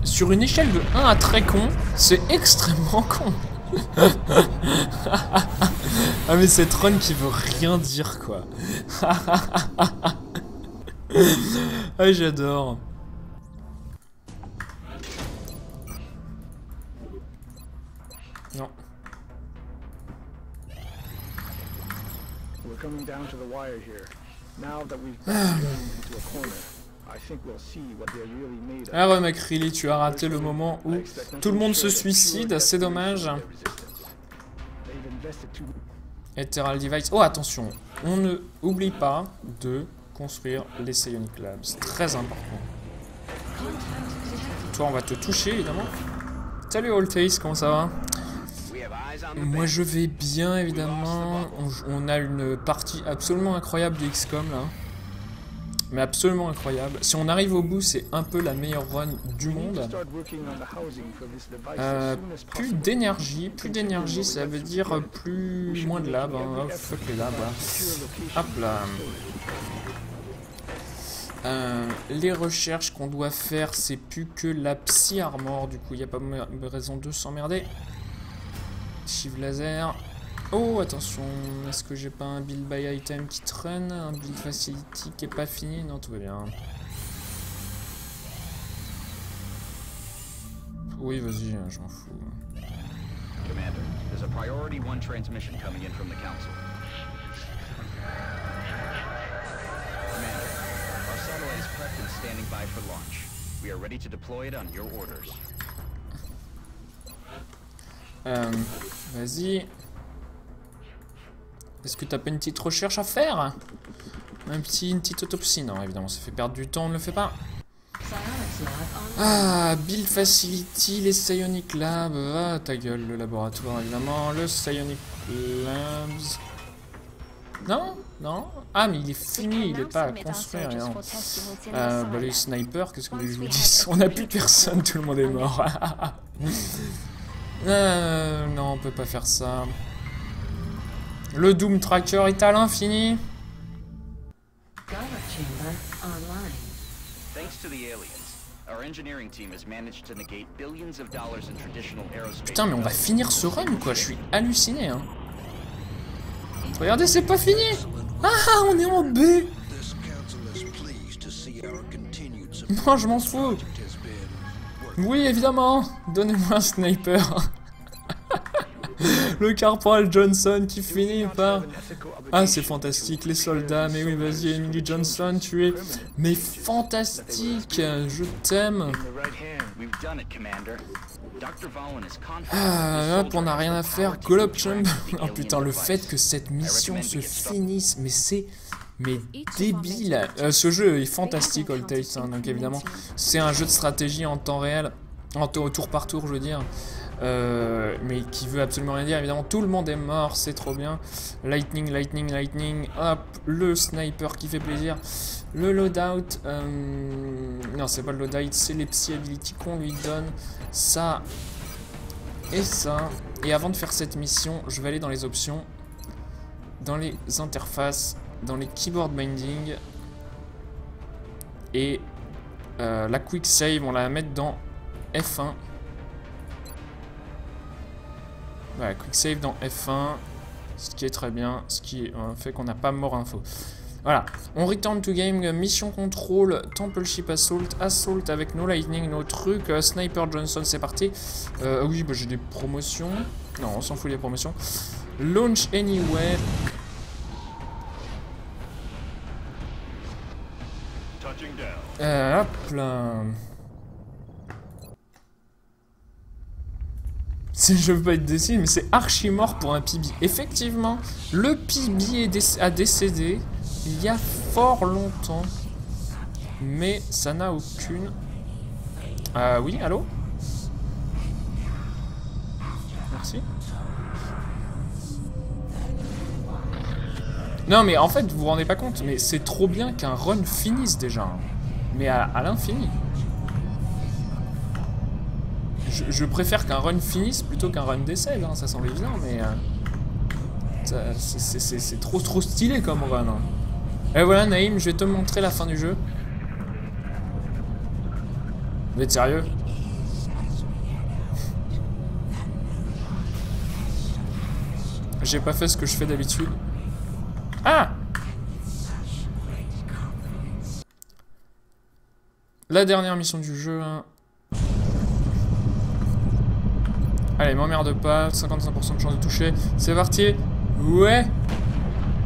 Sur une échelle de 1 à très con, c'est extrêmement con. Ah, mais c'est Tron qui veut rien dire, quoi. Ah, j'adore. Non. We're coming down to the wire here. Now that we've gotten into a corner, I think we'll see what they're really made of. Ah ouais, McCreely, tu as raté le moment où tout le monde se suicide, c'est dommage. Ethereal Device. Oh, attention, on ne oublie pas de construire les Psionic Labs. C'est très important. Toi, on va te toucher, évidemment. Salut, Altace, comment ça va? Moi, je vais bien, évidemment. On a une partie absolument incroyable de XCOM, là. Mais absolument incroyable. Si on arrive au bout, c'est un peu la meilleure run du monde. Plus d'énergie, ça veut dire moins de lab. Hein. Oh, fuck les labs. Hop là. Les recherches qu'on doit faire, c'est plus que la Psy Armor. Du coup, il n'y a pas de raison de s'emmerder. Chive laser. Oh, attention, est-ce que j'ai pas un build by item qui traîne? Un build facility qui est pas fini? Non, tout va bien. Oui, vas-y, je m'en fous. Commander, there's a priority 1 transmission coming in from the council. Commander, our satellite is prepped and standing by for launch. We are ready to deploy it on your orders. Vas-y. Est-ce que t'as pas une petite recherche à faire? Une petite autopsie? Non, évidemment, ça fait perdre du temps, on ne le fait pas. Ah, Build Facility, les Psionic Labs. Ah, ta gueule, le laboratoire, évidemment. Le Psionic Labs. Non? Non? Ah, mais il est fini, il est pas à construire, rien. Bah, les snipers, qu'est-ce que vous voulez que je vous dise? On n'a plus personne, tout le monde est mort. Non, on peut pas faire ça. Le Doom Tracker est à l'infini. Putain, mais on va finir ce run, quoi. Je suis halluciné, hein. Regardez, c'est pas fini. Ah, on est en B. Non, je m'en fous. Oui, évidemment. Donnez-moi un sniper. Le Corporal Johnson qui finit par... Ah, c'est fantastique, les soldats. Mais oui, vas-y, Emily Johnson, tu es... Mais fantastique, je t'aime. Ah, hop, on n'a rien à faire. Golop Chump. Oh putain, le fait que cette mission se finisse, mais c'est... Mais débile. Ce jeu est fantastique, All Tales, hein, donc évidemment, c'est un jeu de stratégie en temps réel, en tour par tour, je veux dire. Mais qui veut absolument rien dire. Évidemment, tout le monde est mort, c'est trop bien. Lightning, lightning, lightning. Hop, le sniper qui fait plaisir. Le loadout. Non, c'est pas le loadout, c'est les psy ability qu'on lui donne. Ça et ça. Et avant de faire cette mission, je vais aller dans les options, dans les interfaces, dans les keyboard binding. Et la quick save, on la mettre dans F1. Voilà, quick save dans F1, ce qui est très bien, ce qui fait qu'on n'a pas mort info. Voilà, on return to game, mission control, Temple Ship Assault, Assault avec no lightning, no truc, Sniper Johnson, c'est parti. Oui, bah, j'ai des promotions. Non, on s'en fout des promotions. Launch Anywhere. Hop là. Je veux pas être déçu, mais c'est archi mort pour un PB. Effectivement, le PB a décédé il y a fort longtemps. Mais ça n'a aucune... oui, allô? Merci. Non, mais en fait, vous vous rendez pas compte, mais c'est trop bien qu'un run finisse déjà. Hein. Mais à l'infini. Je préfère qu'un run finisse plutôt qu'un run décède, hein, ça semble évident, mais... c'est trop stylé comme run. Hein. Et voilà, Naïm, je vais te montrer la fin du jeu. Vous êtes sérieux? J'ai pas fait ce que je fais d'habitude. Ah! La dernière mission du jeu, hein. Allez, m'emmerde pas, 55% de chance de toucher. C'est parti. Ouais.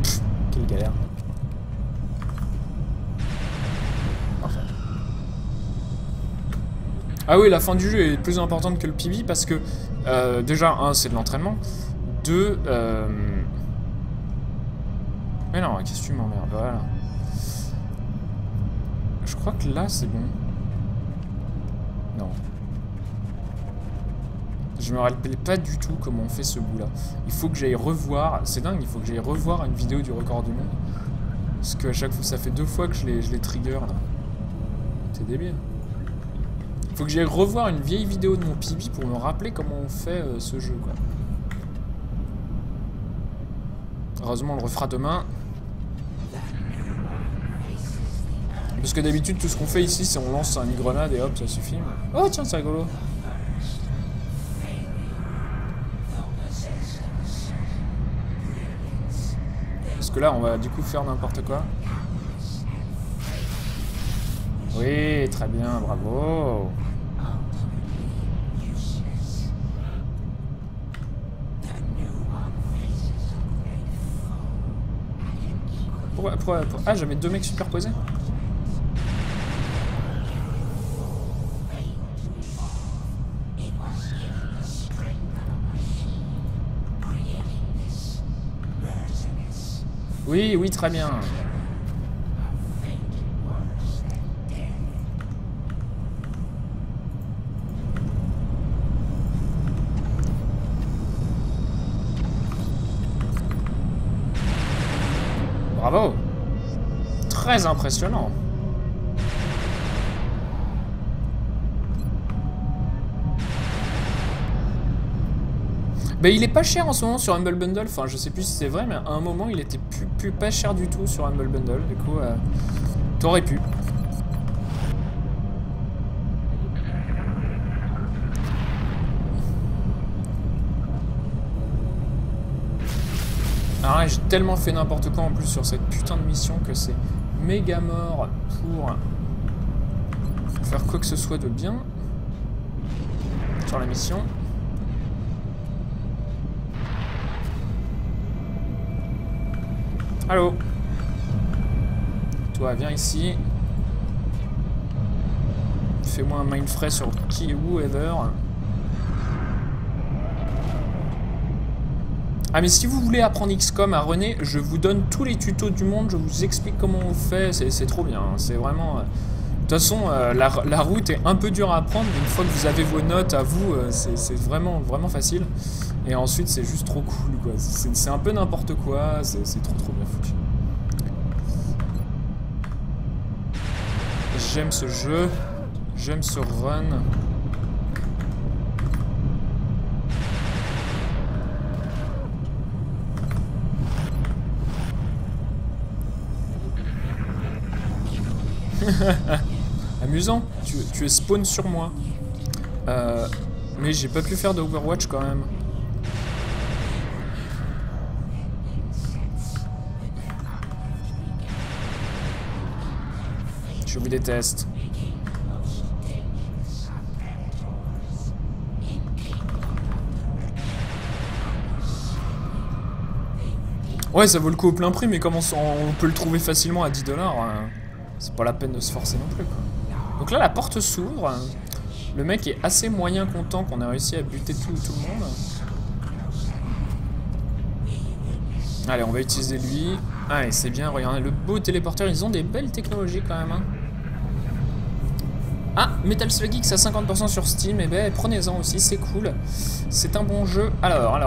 Pff, quelle galère. Parfait. Ah oui, la fin du jeu est plus importante que le PB parce que déjà, 1, c'est de l'entraînement. 2, mais non, qu'est-ce que tu m'emmerdes? Voilà. Je crois que là, c'est bon. Non. Je me rappelle pas du tout comment on fait ce bout là. Il faut que j'aille revoir. C'est dingue, il faut que j'aille revoir une vidéo du record du monde. Parce qu'à chaque fois, ça fait 2 fois que je les trigger là. C'est débile. Il faut que j'aille revoir une vieille vidéo de mon PB pour me rappeler comment on fait ce jeu quoi. Heureusement, on le refera demain. Parce que d'habitude, tout ce qu'on fait ici, c'est on lance une grenade et hop, ça suffit. Oh tiens, c'est rigolo. que là, on va du coup faire n'importe quoi. Oui, très bien, bravo. Ah, j'avais 2 mecs superposés. Oui, oui, très bien. Bravo. Très impressionnant. Ben, il est pas cher en ce moment sur Humble Bundle. Enfin, je sais plus si c'est vrai, mais à un moment, il était plus pas cher du tout sur Humble Bundle. Du coup, t'aurais pu. Alors là, j'ai tellement fait n'importe quoi en plus sur cette putain de mission que c'est méga mort pour faire quoi que ce soit de bien sur la mission. Allô? Toi, viens ici. Fais-moi un mindfray sur qui, whoever. Ah, mais si vous voulez apprendre XCOM à René, je vous donne tous les tutos du monde, je vous explique comment on fait, c'est trop bien. C'est vraiment... De toute façon, la route est un peu dure à apprendre, mais une fois que vous avez vos notes à vous, c'est vraiment facile. Et ensuite, c'est juste trop cool, quoi. C'est un peu n'importe quoi, c'est trop bien foutu. J'aime ce jeu, j'aime ce run. Amusant, tu es spawn sur moi. Mais j'ai pas pu faire de Overwatch quand même. Je vous déteste. Ouais, ça vaut le coup au plein prix, mais comment on peut le trouver facilement à 10 $, c'est pas la peine de se forcer non plus, quoi. Donc là, la porte s'ouvre. Le mec est assez moyen content qu'on a réussi à buter tout le monde. Allez, on va utiliser lui. Allez, c'est bien, regardez, le beau téléporteur. Ils ont des belles technologies quand même, hein. Ah, Metal Slug X à 50% sur Steam. Eh ben, prenez-en aussi, c'est cool. C'est un bon jeu. Alors,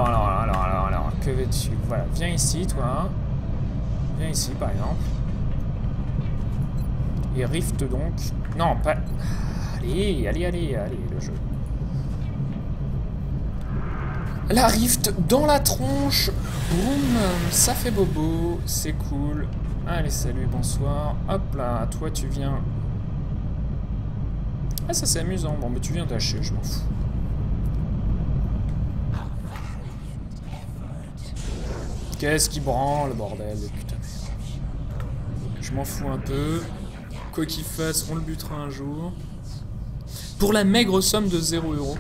que veux-tu? Voilà, viens ici, toi. Viens ici, par exemple. Et Rift, donc. Non, pas... Allez, le jeu. La Rift dans la tronche. Boum, ça fait bobo. C'est cool. Allez, salut, bonsoir. Hop là, toi, tu viens... Ah, ça c'est amusant. Bon, mais tu viens d'acheter, je m'en fous. Qu'est-ce qui branle, bordel, putain. Je m'en fous un peu. Quoi qu'il fasse, on le butera un jour. Pour la maigre somme de 0 €.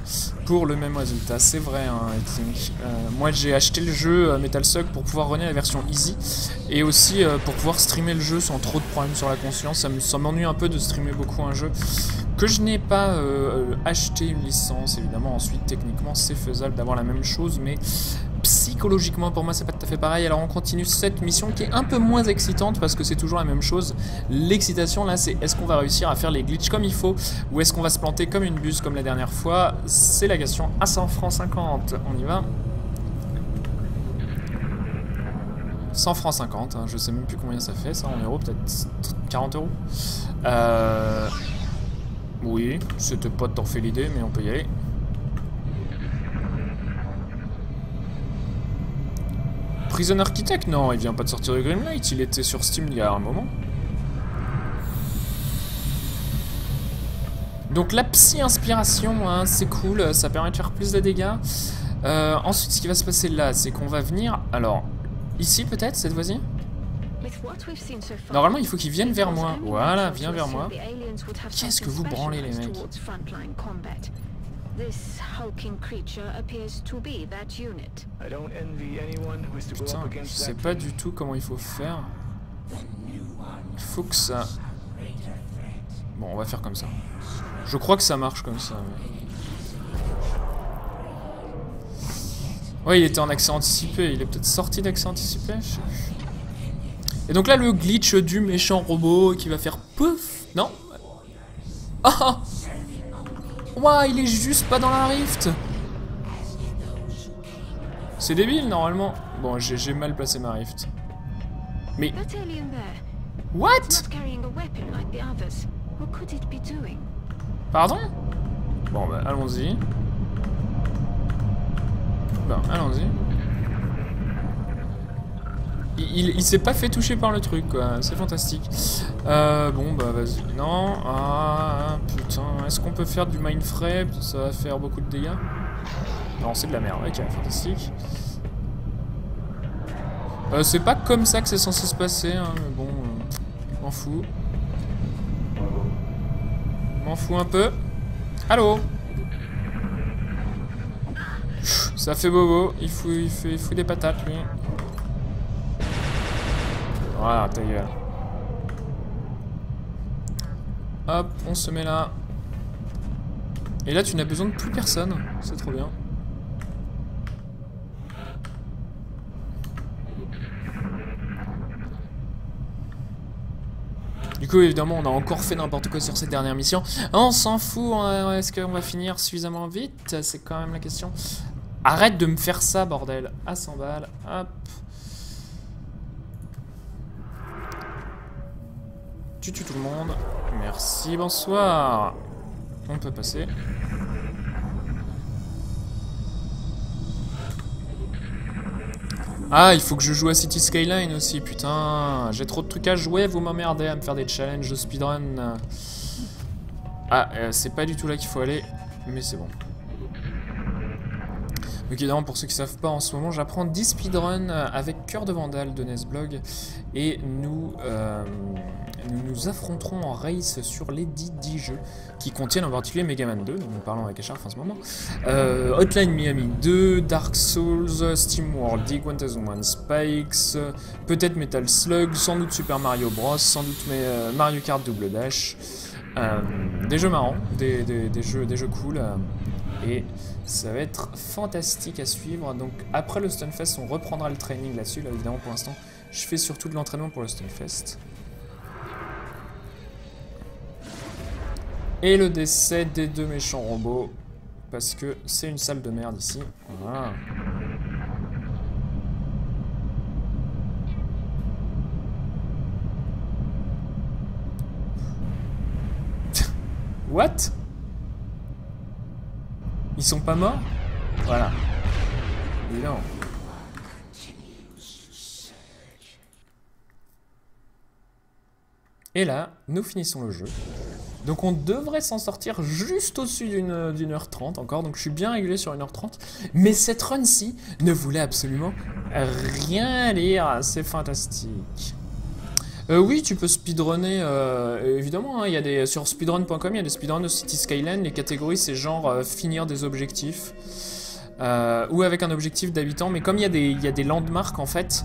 Pour le même résultat, c'est vrai, hein, I think. Moi, j'ai acheté le jeu Metal Slug pour pouvoir runner la version easy. Et aussi pour pouvoir streamer le jeu sans trop de problèmes sur la conscience. Ça m'ennuie un peu de streamer beaucoup un jeu que je n'ai pas acheté une licence. Évidemment, ensuite, techniquement, c'est faisable d'avoir la même chose, mais... psychologiquement, pour moi, c'est pas tout à fait pareil. Alors, on continue cette mission qui est un peu moins excitante parce que c'est toujours la même chose. L'excitation, là, c'est est-ce qu'on va réussir à faire les glitches comme il faut ou est-ce qu'on va se planter comme une buse comme la dernière fois? C'est la question à 100 francs 50. On y va. 100 francs 50. Hein, je sais même plus combien ça fait, ça, en euros. Peut-être 40 €. Oui, c'était pas de t'en faire l'idée, mais on peut y aller. Prison Architect, non, il vient pas de sortir de Greenlight, il était sur Steam il y a un moment. Donc la psy-inspiration, hein, c'est cool, ça permet de faire plus de dégâts. Ensuite, ce qui va se passer là, c'est qu'on va venir... Alors, ici peut-être, cette fois-ci? Normalement, il faut qu'ils viennent vers moi. Voilà, viens vers moi. Qu'est-ce que vous branlez, les mecs? Putain, je sais pas du tout comment il faut faire. Il faut que ça... Bon, on va faire comme ça. Je crois que ça marche comme ça. Ouais, il était en accès anticipé. Il est peut-être sorti d'accès anticipé, je sais plus. Et donc là, le glitch du méchant robot qui va faire pouf. Non. Ah. Ouah, il est juste pas dans la rift. C'est débile, normalement. Bon, j'ai mal placé ma rift. Mais... What? Pardon? Bon, bah, allons-y. Bah, allons-y. Il s'est pas fait toucher par le truc, quoi. C'est fantastique. Bon, bah, vas-y. Non. Ah, putain. Est-ce qu'on peut faire du mindfray? Ça va faire beaucoup de dégâts. Non, c'est de la merde. Ok, fantastique. C'est pas comme ça que c'est censé se passer, hein, mais bon, m'en fous. M'en fous un peu. Allô? Ça fait bobo. Il fout des patates, lui. Voilà, ta gueule. Hop, on se met là. Et là, tu n'as besoin de plus personne. C'est trop bien. Du coup, évidemment, on a encore fait n'importe quoi sur cette dernière mission. On s'en fout. Est-ce qu'on va finir suffisamment vite? C'est quand même la question. Arrête de me faire ça, bordel. À 100 balles. Hop. Tu tues tout le monde. Merci, bonsoir. On peut passer. Ah, il faut que je joue à City Skyline aussi, putain. J'ai trop de trucs à jouer, vous m'emmerdez à me faire des challenges de speedrun. Ah, c'est pas du tout là qu'il faut aller, mais c'est bon. Donc évidemment, pour ceux qui ne savent pas, en ce moment, j'apprends 10 speedruns avec Cœur de Vandal de Nesblog. Et nous nous affronterons en race sur les 10 jeux qui contiennent en particulier Mega Man 2, dont nous parlons avec Acharf en ce moment, Hotline Miami 2, Dark Souls, SteamWorld Dig 1001 Spikes, peut-être Metal Slug, sans doute Super Mario Bros, sans doute Mario Kart Double Dash. Des jeux marrants, des jeux cool. Et ça va être fantastique à suivre. Donc après le Stunfest, on reprendra le training là-dessus. Là, évidemment, pour l'instant, je fais surtout de l'entraînement pour le Stunfest. Et le décès des 2 méchants robots. Parce que c'est une salle de merde ici. Voilà. What? Ils sont pas morts? Voilà. Évidemment. Et là, nous finissons le jeu. Donc on devrait s'en sortir juste au-dessus d'une heure 30 encore. Donc je suis bien réglé sur 1h30. Mais cette run-ci ne voulait absolument rien dire. C'est fantastique. Oui, tu peux speedrunner, évidemment, hein, il y a des, sur speedrun.com, il y a des speedruns de City Skyline, les catégories c'est genre finir des objectifs, ou avec un objectif d'habitant, mais comme il y a des landmarks en fait,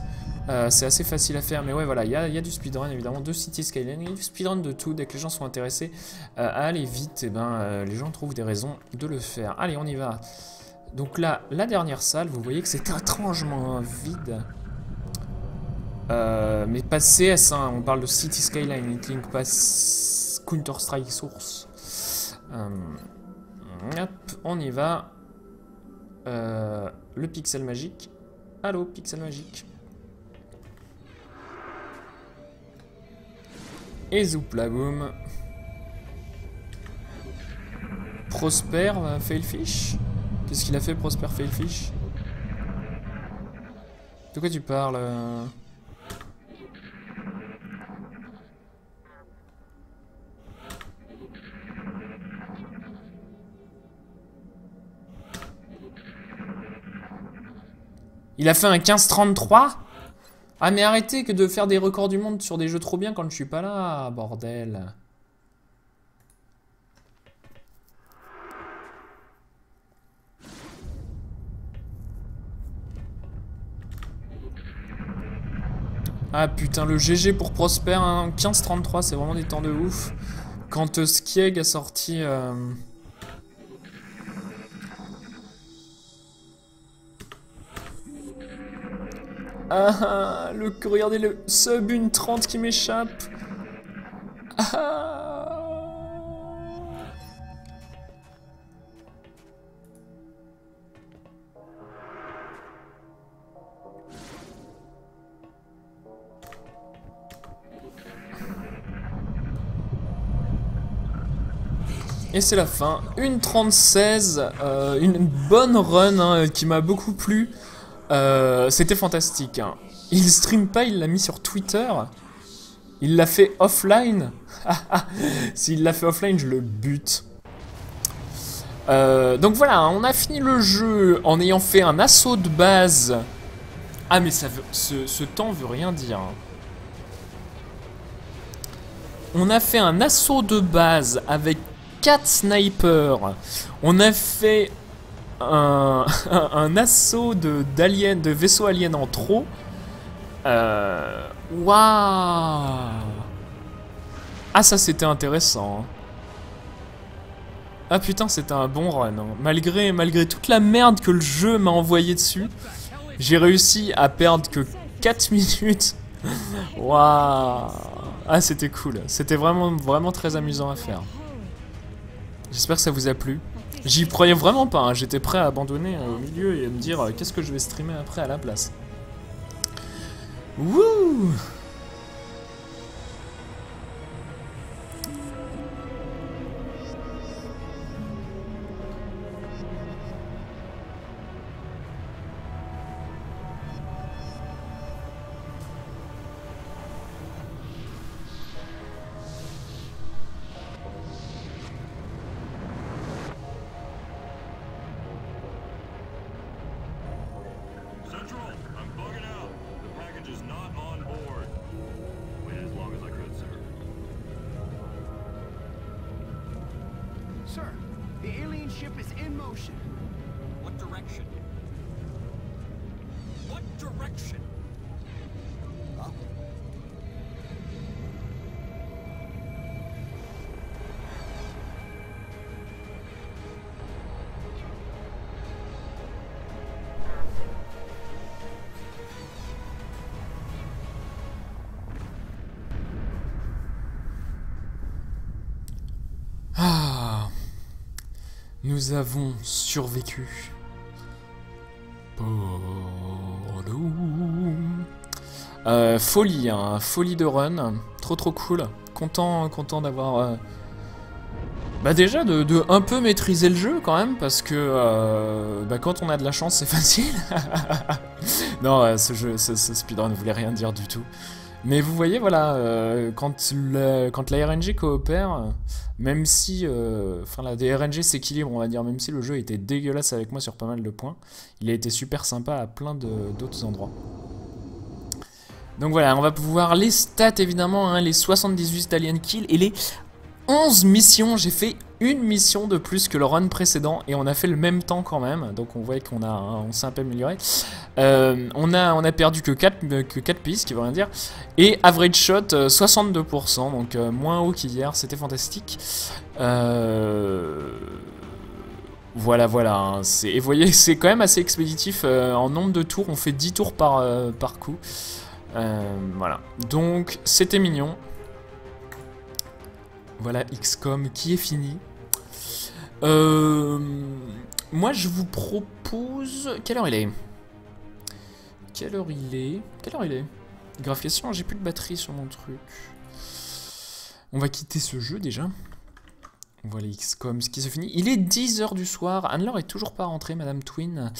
c'est assez facile à faire, mais ouais voilà, il y a du speedrun évidemment de City Skyline, il y a du speedrun de tout, dès que les gens sont intéressés à aller vite, et ben les gens trouvent des raisons de le faire. Allez, on y va. Donc là, la dernière salle, vous voyez que c'est étrangement vide. Mais pas CS, hein, on parle de City Skyline, Hitlink, pas Counter-Strike Source. Hop, on y va. Le pixel magique. Allô, pixel magique. Et zoupla boum. Prosper Failfish. Qu'est-ce qu'il a fait, Prosper Failfish? De quoi tu parles? Il a fait un 15-33? Ah mais arrêtez que de faire des records du monde sur des jeux trop bien quand je suis pas là, bordel. Ah putain, le GG pour Prosper, hein, 15-33, c'est vraiment des temps de ouf. Quand Skieg a sorti... Ah, regardez le sub 1.30 qui m'échappe. Ah. Et c'est la fin, 1.36, une bonne run hein, qui m'a beaucoup plu. C'était fantastique. Hein. Il stream pas, il l'a mis sur Twitter. Il l'a fait offline. S'il l'a fait offline, je le bute. Donc voilà, on a fini le jeu en ayant fait un assaut de base. Ah mais ça veut, ce temps veut rien dire. Hein. On a fait un assaut de base avec 4 snipers. On a fait un assaut de vaisseaux aliens en trop. Waouh. Ah ça c'était intéressant. Hein. Ah putain c'était un bon run. Hein. Malgré toute la merde que le jeu m'a envoyé dessus, j'ai réussi à perdre que 4 minutes. Waouh. Ah c'était cool. C'était vraiment très amusant à faire. J'espère que ça vous a plu. J'y croyais vraiment pas, hein. J'étais prêt à abandonner au milieu et à me dire qu'est-ce que je vais streamer après à la place. Wouh! Sir, the alien ship is in motion. What direction? What direction? Huh? Ah, nous avons survécu. Folie, hein, folie de run, trop cool. Content d'avoir, bah déjà de un peu maîtriser le jeu quand même parce que bah quand on a de la chance c'est facile. Non, ce speedrun ne voulait rien dire du tout. Mais vous voyez, voilà, quand la RNG coopère, même si enfin la RNG s'équilibre, on va dire, même si le jeu était dégueulasse avec moi sur pas mal de points, il a été super sympa à plein d'autres endroits. Donc voilà, on va pouvoir les stats évidemment, hein, les 78 alien kills et les 11 missions. J'ai fait une mission de plus que le run précédent et on a fait le même temps quand même, donc on voit on s'est un peu amélioré. On a perdu que 4 pistes, ce qui veut rien dire, et average shot 62%, donc moins haut qu'hier, c'était fantastique. Voilà, hein, et vous voyez, c'est quand même assez expéditif, en nombre de tours, on fait 10 tours par coup. Voilà, donc c'était mignon. Voilà XCOM qui est fini. Moi je vous propose... Quelle heure il est? Quelle heure il est? Grave question, j'ai plus de batterie sur mon truc. On va quitter ce jeu déjà. Voilà XCOM, ce qui se finit. Il est 10 h du soir. Anne-Laure est toujours pas rentrée, Madame Twin.